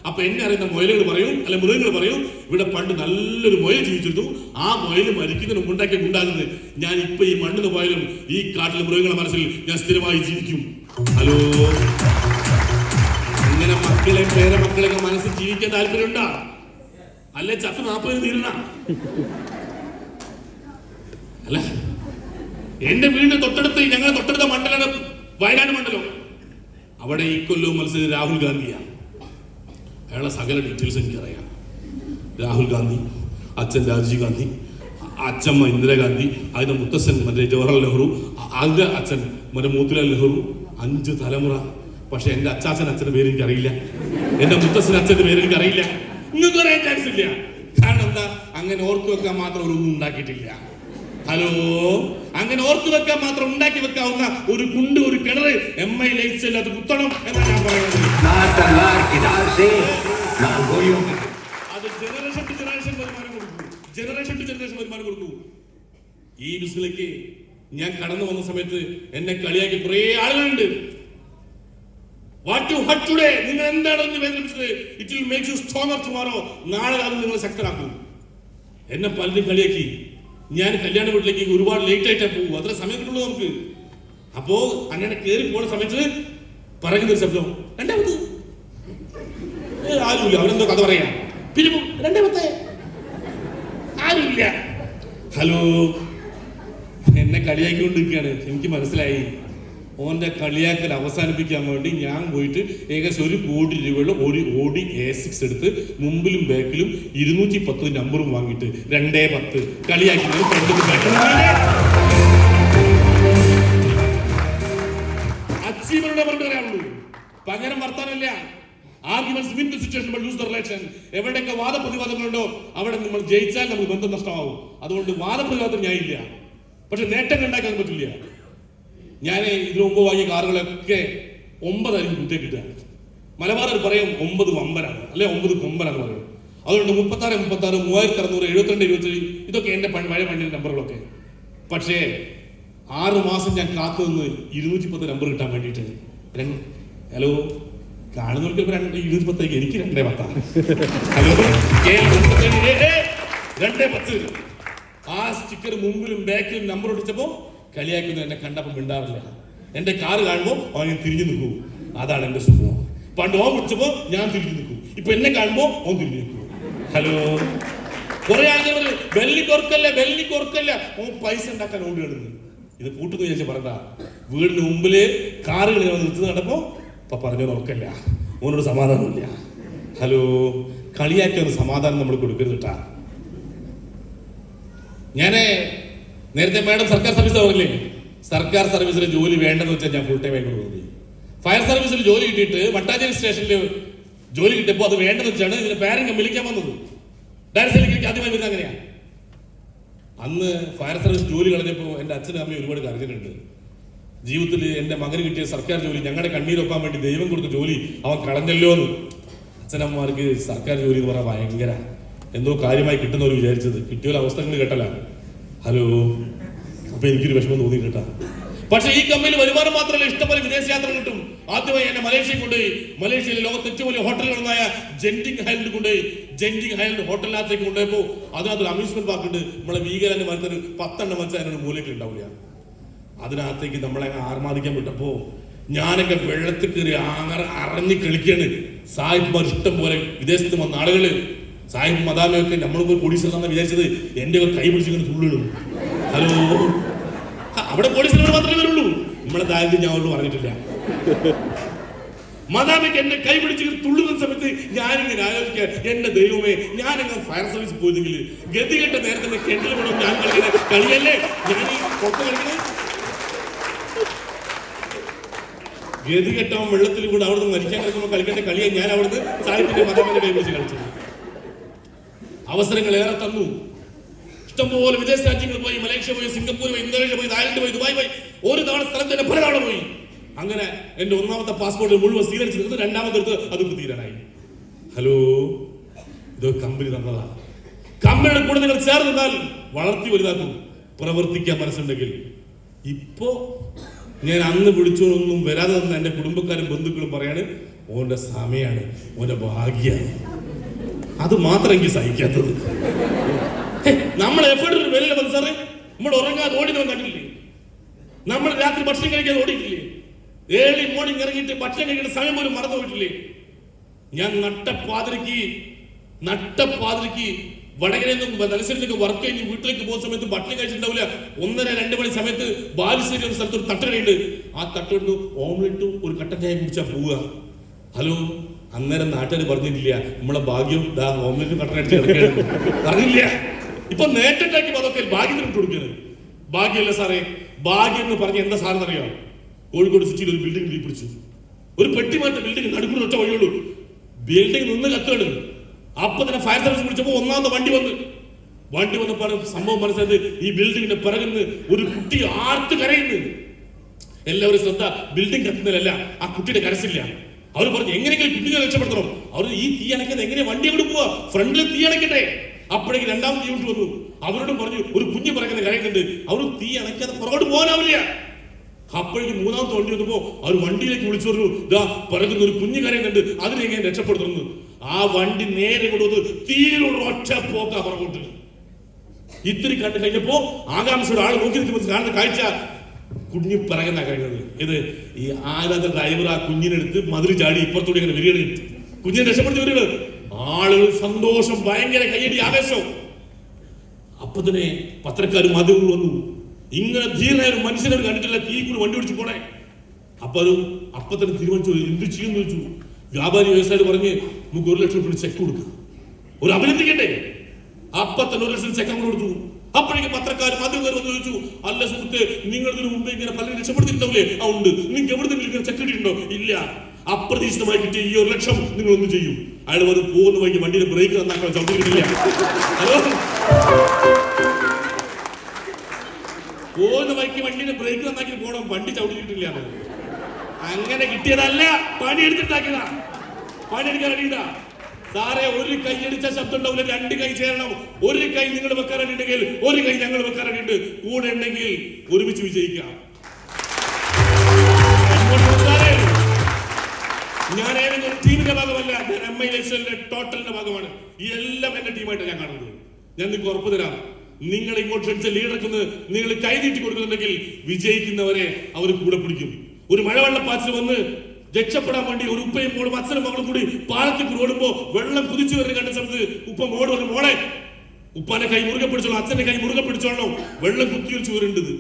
അപ്പൊ എന്നെ അറിയുന്ന മുയലുകൾ പറയും, അല്ലെ മൃഗങ്ങൾ പറയും, ഇവിടെ പണ്ട് നല്ലൊരു മുയൽ ജീവിച്ചിരുന്നു, ആ മുയൽ മരിക്കുന്നതിന് മുണ്ടാക്കിയ ഉണ്ടാകുന്നത് ഞാൻ ഇപ്പൊ ഈ മണ്ണിന് പോയാലും ഈ കാട്ടിലെ മൃഗങ്ങളുടെ മനസ്സിൽ ഞാൻ സ്ഥിരമായി ജീവിക്കും. ഹലോ, ഇങ്ങനെ മക്കളെ പേരമക്കളെയൊക്കെ മനസ്സിൽ ജീവിക്കാൻ താല്പര്യമുണ്ടാ? അല്ലെ ചത്ത് 40 തീരണ? അല്ല, എന്റെ വീടിന്റെ തൊട്ടടുത്ത്, ഞങ്ങളുടെ തൊട്ടടുത്ത മണ്ഡലമാണ് വയനാട് മണ്ഡലം. അവിടെ ഈ കൊല്ലവും മത്സരം രാഹുൽ ഗാന്ധിയാണ്. അയാളെ സകല ഡീറ്റെയിൽസ് എനിക്കറിയാം. രാഹുൽ ഗാന്ധി, അച്ഛൻ രാജീവ് ഗാന്ധി, അച്ഛമ്മ ഇന്ദിരാഗാന്ധി, അതിന്റെ മുത്തച്ഛൻ മറ്റേ ജവഹർലാൽ നെഹ്റു, അതിന്റെ അച്ഛൻ മറ്റേ മോത്തിലാൽ നെഹ്റു, 5 തലമുറ. പക്ഷെ എന്റെ അച്ഛൻ്റെ പേര് എനിക്കറിയില്ല, എന്റെ മുത്തച്ഛൻ്റെ അച്ഛന്റെ പേര് എനിക്കറിയില്ല. നിങ്ങൾക്ക് അറിയാൻ ചാൻസ് ഇല്ല. കാരണം എന്താ? അങ്ങനെ ഓർത്തു വെക്കാൻ മാത്രം ഒന്നും ഉണ്ടാക്കിയിട്ടില്ല. ഹലോ, അങ്ങനെ ഓർത്തു വെക്കാൻ മാത്രം ഉണ്ടാക്കി വെക്കാവുന്ന ഒരു കുണ്ട്, ഒരു കിണർ MI ലൈറ്റ്സ് ഇല്ലാത്ത കുത്തണം എന്നാണ് ഞാൻ പറയുന്നത്. അത് ജനറേഷൻ ടു ജനറേഷൻ വരുമാനം കൊടുക്കൂ, ജനറേഷൻ ടു ജനറേഷൻ വരുമാനം കൊടുക്കൂ. ഈ ബിസിനസ്സിലേക്ക് ഞാൻ കടന്നു വന്ന സമയത്ത് എന്നെ കളിയാക്കി കുറെ ആളുകളുണ്ട്. വാട്ട് യു ഹർട്ട് ടുഡേ, നിങ്ങൾ എന്താണ് വേദനിപ്പിച്ചത്, it will make you stronger tomorrow, നാളെ അത് നിങ്ങൾ ശക്തരാക്കും. എന്നെ പലരും കളിയാക്കി. ഞാൻ കല്യാണ വീട്ടിലേക്ക് ഒരുപാട് ലേറ്റ് ആയിട്ടാ പോകും, അത്ര സമയത്തുള്ളൂ നമുക്ക്. അപ്പോ അങ്ങനെ കയറി പോണ സമയത്ത് പറയുന്നൊരു ശബ്ദം, 2ാമത്. ആരുമില്ല, അവരെന്തോ കഥ പറയാ. പിന്നെ 2ാമത്തെ ആരുമില്ല. ഹലോ, എന്നെ കളിയാക്കിക്കൊണ്ടിരിക്കുകയാണ്. എനിക്ക് മനസ്സിലായി, ഓന്റെ കളിയാക്കൽ അവസാനിപ്പിക്കാൻ വേണ്ടി ഞാൻ പോയിട്ട് ഏകദേശം 1 കോടി രൂപയുള്ള ഒരു ഓടി A6 എടുത്ത് മുമ്പിലും ബാക്കിലും 210 നമ്പറും വാങ്ങിയിട്ട് 210 കളിയാക്കുന്നത് അച്ചീവറുടെ പറയാനുള്ളൂ. പകരം വർത്താനല്ല. Arguments win the situation but lose the relation. എവിടെയൊക്കെ വാദപ്രതിവാദങ്ങളുണ്ടോ അവിടെ നമ്മൾ ജയിച്ചാൽ നമുക്ക് ബന്ധം നഷ്ടമാവും. അതുകൊണ്ട് വാദപ്രതിവാദം ഞാൻ ഇല്ല, പക്ഷെ നേട്ടങ്ങൾ ഉണ്ടാക്കാൻ പറ്റില്ല. ഞാൻ ഇതിനു മുമ്പ് വാങ്ങിയ കാറുകളൊക്കെ 9 ആയിരിക്കും കുറ്റേ കിട്ടുക. മലബാറിൽ പറയും 9 വമ്പനാണ്, അല്ലെ 9 കൊമ്പനാന്ന് പറയും. അതുകൊണ്ട് 36, 36, 3600, 72, 27 ഇതൊക്കെ എന്റെ പഴയ വണ്ടിയുടെ നമ്പറുകളൊക്കെ. പക്ഷേ 6 മാസം ഞാൻ കാത്തു നിന്ന് 210 നമ്പർ കിട്ടാൻ വേണ്ടിയിട്ട്. ഹലോ, കാണുന്നവർക്ക് 210, എനിക്ക് 210. ഹലോ, 210. ആ സ്റ്റിക്കർ മുമ്പിലും ബാക്കിലും നമ്പർ ഒട്ടിച്ചപ്പോ കളിയാക്കുന്നു എന്നെ കണ്ടപ്പോൾ മിണ്ടാറില്ല. എന്റെ കാറ് കാണുമ്പോൾ അവൻ തിരിഞ്ഞു നിൽക്കൂ. അതാണ് എന്റെ സുഖം. പണ്ട് ഓൻ വിളിച്ചപ്പോ ഞാൻ തിരിഞ്ഞു നിൽക്കും. ഇപ്പൊ എന്നെ കാണുമ്പോ ഓൻ തിരിഞ്ഞു നിൽക്കൂ. ഹലോ, കുറെ ആളുകൾ വെള്ളി കൊർക്കല്ല ഓൻ പൈസ ഉണ്ടാക്കാൻ ഓടി കിടന്നു. ഇത് കൂട്ടുന്നു ചോദിച്ചാൽ പറഞ്ഞ വീടിന് മുമ്പില് കാറുകൾ നിർത്തുന്ന കണ്ടപ്പോ ഇപ്പൊ പറഞ്ഞു നോക്കല്ല, ഓനോട് സമാധാനമില്ല. ഹലോ, കളിയാക്കിയൊന്ന് സമാധാനം നമ്മൾ കൊടുക്കരുത് കേട്ടാ. ഞാന് നേരത്തെ മാഡം സർക്കാർ സർവീസ് പറഞ്ഞില്ലേ, സർക്കാർ സർവീസിൽ ജോലി വേണ്ടെന്ന് വെച്ചാൽ ഞാൻ ഫുൾ ടൈം ആയിട്ട് തോന്നി. ഫയർ സർവീസിൽ ജോലി കിട്ടിയിട്ട് വട്ടാഞ്ചേരി സ്റ്റേഷനിൽ ജോലി കിട്ടിയപ്പോൾ അത് വേണ്ടെന്ന് വെച്ചാണ് ഇതിന്റെ പേരംഗം വിളിക്കാൻ വന്നത്. ഡയറക്ടറിലേക്ക് ആദ്യമായി വരുന്നത് അങ്ങനെയാണ്. അന്ന് ഫയർ സർവീസ് ജോലി കളഞ്ഞപ്പോൾ എൻ്റെ അച്ഛനും അമ്മയും ഒരുപാട് കരഞ്ഞിട്ടുണ്ട്. ജീവിതത്തിൽ എൻ്റെ മകന് കിട്ടിയ സർക്കാർ ജോലി, ഞങ്ങളുടെ കണ്ണീരൊപ്പാൻ വേണ്ടി ദൈവം കൊടുത്ത ജോലി അവൻ കളഞ്ഞല്ലോ എന്ന്. അച്ഛനമ്മമാർക്ക് സർക്കാർ ജോലി എന്ന് പറഞ്ഞാൽ ഭയങ്കര എന്തോ കാര്യമായി കിട്ടുന്നവർ വിചാരിച്ചത് കിട്ടിയ അവസ്ഥകൾ കേട്ടല്ല. ഹലോ, അപ്പൊ എനിക്കൊരു വിഷമം തോന്നി കേട്ടാ. പക്ഷെ ഈ കമ്പനിയിൽ വരുമാനം മാത്രമല്ല, ഇഷ്ടംപോലെ വിദേശയാത്ര കിട്ടും. ആദ്യമായി എന്നെ മലേഷ്യയിൽ കൊണ്ടുപോയി. മലേഷ്യയിലെ ലോകത്ത് ഏറ്റവും വലിയ ഹോട്ടലുകളായ ജെൻറ്റിംഗ് ഹൈലൻഡ് കൊണ്ടുപോയി. ജെൻറ്റിംഗ് ഹൈലൻഡ് ഹോട്ടലിനകത്തേക്ക് കൊണ്ടുപോയപ്പോൾ അതിനകത്തൊരു അമ്യൂസ്മെന്റ് പാർക്ക് ഉണ്ട്. നമ്മളെ വീഗലാൻഡ് മരത്തൊരു 10 എണ്ണം വെച്ചാൽ അതിനൊരു മൂലയ്ക്ക് ഉണ്ടാവില്ല. അതിനകത്തേക്ക് നമ്മളെ ആർമാദിക്കാൻ വിട്ടപ്പോ ഞാനൊക്കെ വെള്ളത്തിൽ കയറി അറിഞ്ഞു കളിക്കാണ്. സാഹിബ്മാർ ഇഷ്ടം പോലെ വിദേശത്ത് വന്ന ആളുകള്, സാഹിബ് മദാമയൊക്കെ നമ്മളിപ്പോ പോലീസിലാണെന്ന് വിചാരിച്ചത് എന്റെ കൈ പിടിച്ചിങ്ങനെ തുള്ളിടും. ഹലോ, അവിടെ പോലീസിനോട് മാത്രമേ വരുള്ളൂ. നമ്മളെ ദാരിദ്ര്യം ഞാൻ അവരോട് പറഞ്ഞിട്ടില്ല. മദാമയ്ക്ക് എന്നെ കൈ പിടിച്ച് തുള്ളുന്ന സമയത്ത് ഞാനിങ്ങനെ ആലോചിക്കുക, എന്റെ ദൈവമേ, ഞാനങ്ങ് ഫയർ സർവീസ് പോയതെങ്കിൽ ഗതികെട്ട നേരത്തെ കെണ്ടൽ വേണം ഞാൻ കളിക്കുന്ന കളിയല്ലേ ഞാൻ ഈ പൊക്ക കളിക്കുന്നത്. ഗതികെട്ടവൻ വെള്ളത്തിൽ കൂടെ അവിടുന്ന് മരിക്കാൻ കിടക്കുമ്പോൾ കളിക്കേണ്ട കളിയെ ഞാൻ അവിടുന്ന് സാഹിബിന്റെ മദാമന്റെ കൈ പിടിച്ച് കളിച്ചത്. അവസരങ്ങൾ ഏറെ തന്നു. ഇഷ്ടംപോലെ വിദേശ രാജ്യങ്ങൾ പോയി, മലേഷ്യ പോയി, സിംഗപ്പൂർ പോയി, ഇന്തോനേഷ്യ പോയി, തായ്ലൻഡ് പോയി, ദുബായ് പോയി. ഒരു തവണ സ്ഥലത്ത് തന്നെ പല തവണ പോയി. അങ്ങനെ എന്റെ ഒന്നാമത്തെ പാസ്പോർട്ട് മുഴുവൻ സ്വീകരിച്ചു തീർത്ത്, രണ്ടാമത്തെ എടുത്ത് അതും തീരാനായി. ഹലോ, ഇത് കമ്പനി തന്നതാ. കമ്പനിയുടെ കൂടെ നിങ്ങൾ ചേർന്നാൽ വളർത്തി വലുതാക്കും, പ്രവർത്തിക്കാൻ മനസ്സുണ്ടെങ്കിൽ. ഇപ്പോ ഞാൻ അന്ന് വിളിച്ചോളൊന്നും വരാതെ തന്നെ എന്റെ കുടുംബക്കാരും ബന്ധുക്കളും പറയാണ് ഓന്റെ സമയാണ്, ഓന്റെ ഭാഗ്യാണ്. അത് മാത്രം എനിക്ക് സഹിക്കാത്തത്. നമ്മൾ എഫേർട്ടിന് വിലയില്ല സാറേ. നമ്മൾ ഉറങ്ങാതെ ഓടിനവൻ കണ്ടില്ലേ? നമ്മൾ രാത്രി ഭക്ഷണം കഴിക്കാതെ ഓടിയിട്ടില്ലേ? ഏർലി മോർണിംഗ് ഇറങ്ങിയിട്ട് ഭക്ഷണം കഴിക്കേണ്ട സമയം പോലും മറന്നു പോയിട്ടില്ലേ? ഞാൻ നട്ടപ്പാതിരിക്ക് വടകരയിൽ നിന്നും തലശ്ശേരിയിലേക്ക് വർക്ക് കഴിഞ്ഞ് വീട്ടിലേക്ക് പോകുന്ന സമയത്ത് ഭക്ഷണം കഴിച്ചിട്ടുണ്ടാവില്ല. 1-2 മണി സമയത്ത് ബാലുശ്ശേരി എന്ന സ്ഥലത്ത് ഒരു തട്ടുകടയുണ്ട്. ആ തട്ടെടുത്ത് ഓംലെറ്റും ഒരു കട്ടൻ ചായ കുടിച്ചാൽ പോവുക. ഹലോ, അന്നേരം നാട്ടുകാർ പറഞ്ഞിട്ടില്ല നമ്മളെ ഭാഗ്യം ഓംലെറ്റും കട്ടൻ അടിച്ച് കിടക്കുകയാണ് പറഞ്ഞില്ല. ഇപ്പൊ നേട്ടിട്ടാക്കി അതൊക്കെ ഭാഗ്യത്തിന് ഇട്ട് കൊടുക്കുന്നത്. ഭാഗ്യമല്ല സാറേ, ഭാഗ്യം എന്ന് പറഞ്ഞ എന്താ സാറെന്ന് അറിയാം? കോഴിക്കോട് സിറ്റിയിൽ ഒരു ബിൽഡിംഗ് പിടിച്ചു. ഒരു പെട്ടിമാറ്റ ബിൽഡിംഗ് നടുക്കുന്ന ഒറ്റ വഴിയുള്ളൂ. ബിൽഡിംഗ് നിന്ന് കത്തുകയാണ്. അപ്പൊ തന്നെ ഫയർ സർവീസ് വിളിച്ചപ്പോ ഒന്നാമത്തെ വണ്ടി വന്നപ്പോൾ സംഭവം മനസ്സിലായത് ഈ ബിൽഡിങ്ങിന്റെ പിറകിൽ നിന്ന് ഒരു കുട്ടി ആർത്ത് കരയുന്നു. എല്ലാവരും ശ്രദ്ധ ബിൽഡിംഗ് കത്തുന്നതിലല്ല, ആ കുട്ടിയുടെ കരച്ചില്ല. അവർ പറഞ്ഞു എങ്ങനെയെങ്കിലും കുട്ടികളെ രക്ഷപ്പെടുത്തണം. അവർ ഈ തീ അണയ്ക്കുന്നത് എങ്ങനെ വണ്ടി അങ്ങോട്ട് പോവാ, ഫ്രണ്ടിൽ തീ അണയ്ക്കട്ടെ. അപ്പോഴേക്ക് രണ്ടാമത് തീ വന്നു. അവരോടും പറഞ്ഞു ഒരു കുഞ്ഞ് പറയുന്നത് കരയുന്നുണ്ട്, അവർ തീ അണയ്ക്കാതെ പുറകോട്ട് പോകാനാവില്ല. അപ്പോഴേക്ക് മൂന്നാമത്തെ വണ്ടി വന്നപ്പോ അവർ വണ്ടിയിലേക്ക് വിളിച്ചു പറഞ്ഞു ഇതാ പറയുന്ന ഒരു കുഞ്ഞ് കരയുന്നുണ്ട്, അതിനെ എങ്ങനെ രക്ഷപ്പെടുത്തുന്നു. ആ വണ്ടി നേരെ കൊണ്ടുവന്ന് തീയിലുള്ള ഒറ്റ പോക്കാ പുറകോട്ട്. ഇത്തിരി കണ്ടു കഴിഞ്ഞപ്പോ ആകാംക്ഷയുടെ ആൾ നോക്കി നിൽക്കുമ്പോൾ കാണുന്ന കാഴ്ച കുഞ്ഞ് പറയുന്ന കഴിയുന്നത്. ഇത് ഈ ആദ്യത്തെ ഡ്രൈവർ ആ കുഞ്ഞിനെടുത്ത് മതിൽ ചാടി ഇപ്പുറത്തോടെ ഇങ്ങനെ വരികയാണ്. കുഞ്ഞിനെ രക്ഷപ്പെടുത്തി വരികയാണ്. ആളുകൾ സന്തോഷം, ഭയങ്കര കയ്യടി, ആവേശം. അപ്പൊ തന്നെ പത്രക്കാരും മാധ്യമങ്ങൾ വന്നു. ഇങ്ങനെ ധീരനായ ഒരു മനുഷ്യനെ കണ്ടിട്ടില്ല, തീ കൂടി വണ്ടി ഓടിച്ചു പോണേ. അപ്പൊ തന്നെ തീരുമാനിച്ചു എന്ത് ചെയ്യുമെന്ന് ചോദിച്ചു. വ്യാപാരി വ്യവസായി പറഞ്ഞ് നമുക്ക് 1 ലക്ഷം രൂപ ചെക്ക് കൊടുക്കാം, ഒരു അഭിനന്ദിക്കണ്ടേ. അപ്പൊ തന്നെ 1 ലക്ഷം ചെക്ക് അങ്ങോട്ട് കൊടുത്തു. അപ്പോഴേക്കും പത്രക്കാരും മാധ്യമക്കാർ വന്ന് ചോദിച്ചു അല്ല സുഹൃത്ത്, നിങ്ങളിതിനു മുമ്പ് ഇങ്ങനെ പലരും രക്ഷപ്പെടുത്തിയിട്ടുണ്ടാവില്ലേ? ആ ഉണ്ട്. നിങ്ങൾക്ക് എവിടെന്നെങ്കിലും ഇങ്ങനെ ചെക്ക് കിട്ടിയിട്ടുണ്ടോ? ഇല്ല. അപ്രതീക്ഷിതമായി കിട്ടിയ ഈ 1 ലക്ഷം നിങ്ങൾ ഒന്ന് ചെയ്യും. അയാൾ വന്ന് പോകുന്ന വഴിക്ക് വണ്ടിയുടെ ബ്രേക്ക് നന്നാക്കാൻ ചവിട്ടിയിട്ടില്ല. പോകുന്ന വഴിക്ക് വണ്ടിയുടെ ബ്രേക്ക് നന്നാക്കി പോകണം, വണ്ടി ചവിട്ടിയിട്ടില്ല. അങ്ങനെ കിട്ടിയതല്ല, പണിയെടുത്തിട്ടാക്കിയതാ. പണിയെടുക്കാൻ അടിയിട്ടാ സാറേ. ഒരു കൈ അടിച്ച ശബ്ദം ഉണ്ടാവില്ല, 2 കൈ ചേരണം. ഒരു കൈ നിങ്ങൾ വെക്കാറുണ്ടെങ്കിൽ ഒരു കൈ ഞങ്ങൾ വെക്കാറുണ്ട്. കൂടെ ഉണ്ടെങ്കിൽ ഒരുമിച്ച് വിജയിക്കാം. ഞാൻ ഏതെങ്കിലും ടീമിന്റെ ഭാഗമല്ല, ഞാൻ MI ടോട്ടലിന്റെ ഭാഗമാണ്. ഈ എല്ലാം എന്റെ ടീമായിട്ട് ഞാൻ കാണുന്നത്. ഞാൻ നിങ്ങൾക്ക് ഉറപ്പ് തരാം, നിങ്ങൾ ഇങ്ങോട്ട് ക്ഷണിച്ച ലീഡർക്ക് നിങ്ങൾ കൈനീട്ടി കൊടുക്കുന്നുണ്ടെങ്കിൽ വിജയിക്കുന്നവരെ അവർ കൂടെ പിടിക്കും. ഒരു മഴവെള്ളപ്പാച്ചിൽ വന്ന് രക്ഷപ്പെടാൻ വേണ്ടി ഒരു ഉപ്പയും മോളും അച്ഛനും മകളും കൂടി പാലത്തിൽ ഓടുമ്പോ വെള്ളം കുതിച്ചു വരുന്ന കണ്ട സമയത്ത് ഉപ്പ മോട് പറഞ്ഞു, മോളെ ഉപ്പാന്റെ കൈ മുറുകെ പിടിച്ചോളൂ, അച്ഛന്റെ കൈ മുറുകെ പിടിച്ചോളൂ, വെള്ളം കുത്തി വെച്ച് വരേണ്ടത്.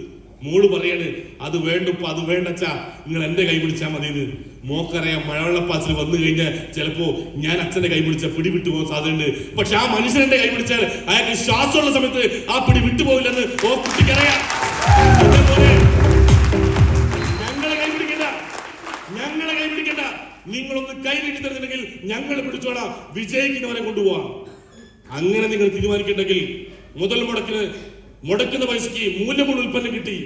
മോള് പറയാണ്, അത് വേണ്ടുപ്പ, അത് വേണ്ടച്ചാ, നിങ്ങൾ എന്റെ കൈ പിടിച്ചാൽ മതിയെന്ന്. മോക്കറിയാം മഴവെള്ളപ്പാച്ചിൽ വന്നു കഴിഞ്ഞാൽ ചിലപ്പോ ഞാൻ അച്ഛന്റെ കൈ പിടിച്ച പിടി വിട്ടുപോകാൻ സാധ്യതയുണ്ട്. പക്ഷെ ആ മനുഷ്യന്റെ കൈ പിടിച്ചാൽ അയാൾക്ക് ശ്വാസമുള്ള സമയത്ത് ആ പിടി വിട്ടുപോകില്ലെന്ന് ഓ കുട്ടിക്കറിയാം. ഞങ്ങളെ കൈ പിടിക്കണ്ട, നിങ്ങളൊന്ന് കൈ നീട്ടി തരുന്നുണ്ടെങ്കിൽ ഞങ്ങൾ പിടിച്ചോളാം, വിജയിക്കുന്നവരെ കൊണ്ടുപോവാം. അങ്ങനെ നിങ്ങൾ തീരുമാനിക്കുന്നുണ്ടെങ്കിൽ മുതൽ മുടക്കുന്ന പൈസക്ക് മൂല്യമുള്ള ഉൽപ്പന്നം കിട്ടി,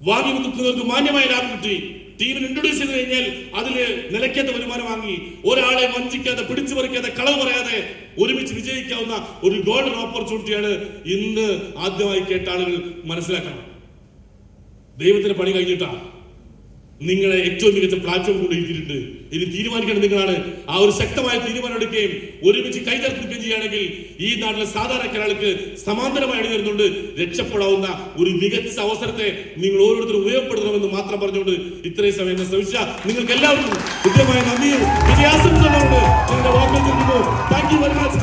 വാങ്ങി നിൽക്കുന്നവർക്ക് മാന്യമായ ലാഭം കിട്ടി, ടീമിന് ഇൻട്രൊഡ്യൂസ് ചെയ്ത് കഴിഞ്ഞാൽ അതില് നിലയ്ക്കാത്ത വരുമാനം വാങ്ങി, ഒരാളെ വഞ്ചിക്കാതെ പിടിച്ചു പറിക്കാതെ കളവ് പറയാതെ ഒരുമിച്ച് വിജയിക്കാവുന്ന ഒരു ഗോൾഡൻ ഓപ്പർച്യൂണിറ്റിയാണ് ഇന്ന് ആദ്യമായി കേട്ട ആളുകൾ മനസ്സിലാക്കണം. ദൈവത്തിന്റെ പണി കഴിഞ്ഞിട്ടാ നിങ്ങളെ ഏറ്റവും മികച്ച പ്ലാറ്റ്ഫോം കൊണ്ടിരിക്കുന്നുണ്ട്. ഇനി തീരുമാനിക്കേണ്ടത് നിങ്ങളാണ്. ആ ഒരു ശക്തമായ തീരുമാനം എടുക്കുകയും ഒരുമിച്ച് കൈതർക്കുകയും ചെയ്യുകയാണെങ്കിൽ ഈ നാട്ടിലെ സാധാരണക്കാർക്ക് സമാന്തരമായി അണിനിരുന്നുകൊണ്ട് രക്ഷപ്പെടാവുന്ന ഒരു മികച്ച അവസരത്തെ നിങ്ങൾ ഓരോരുത്തരും ഉപയോഗപ്പെടുത്തണമെന്ന് മാത്രം പറഞ്ഞുകൊണ്ട് ഇത്രയും സമയം എന്നെ ശ്രമിച്ച നിങ്ങൾക്ക് എല്ലാവർക്കും കൃത്യമായ നന്ദിയും വിജയാശംസകളുണ്ട്. നിങ്ങളുടെ വാക്കുകൾ നൽകുന്നു. Thank you very much.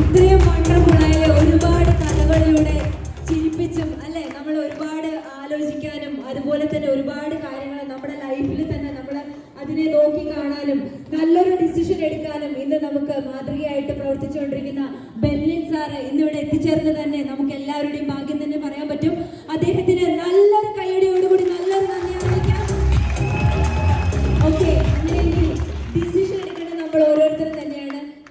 ഇത്രയും വണ്ടർഫുള്ളായ ഒരുപാട് കഥകളിലൂടെ ചിരിപ്പിച്ചും അല്ലെ നമ്മൾ ഒരുപാട് ആലോചിക്കാനും അതുപോലെ തന്നെ ഒരുപാട് കാര്യങ്ങൾ നമ്മുടെ ലൈഫിൽ തന്നെ നമ്മൾ അതിനെ നോക്കി കാണാനും നല്ലൊരു ഡിസിഷൻ എടുക്കാനും ഇന്ന് നമുക്ക് മാതൃകയായിട്ട് പ്രവർത്തിച്ചുകൊണ്ടിരിക്കുന്ന ബെന്നിൻ സാറ് ഇന്നിവിടെ എത്തിച്ചേർന്ന് തന്നെ നമുക്ക് എല്ലാവരുടെയും ഭാഗ്യം തന്നെ പറയാൻ പറ്റും.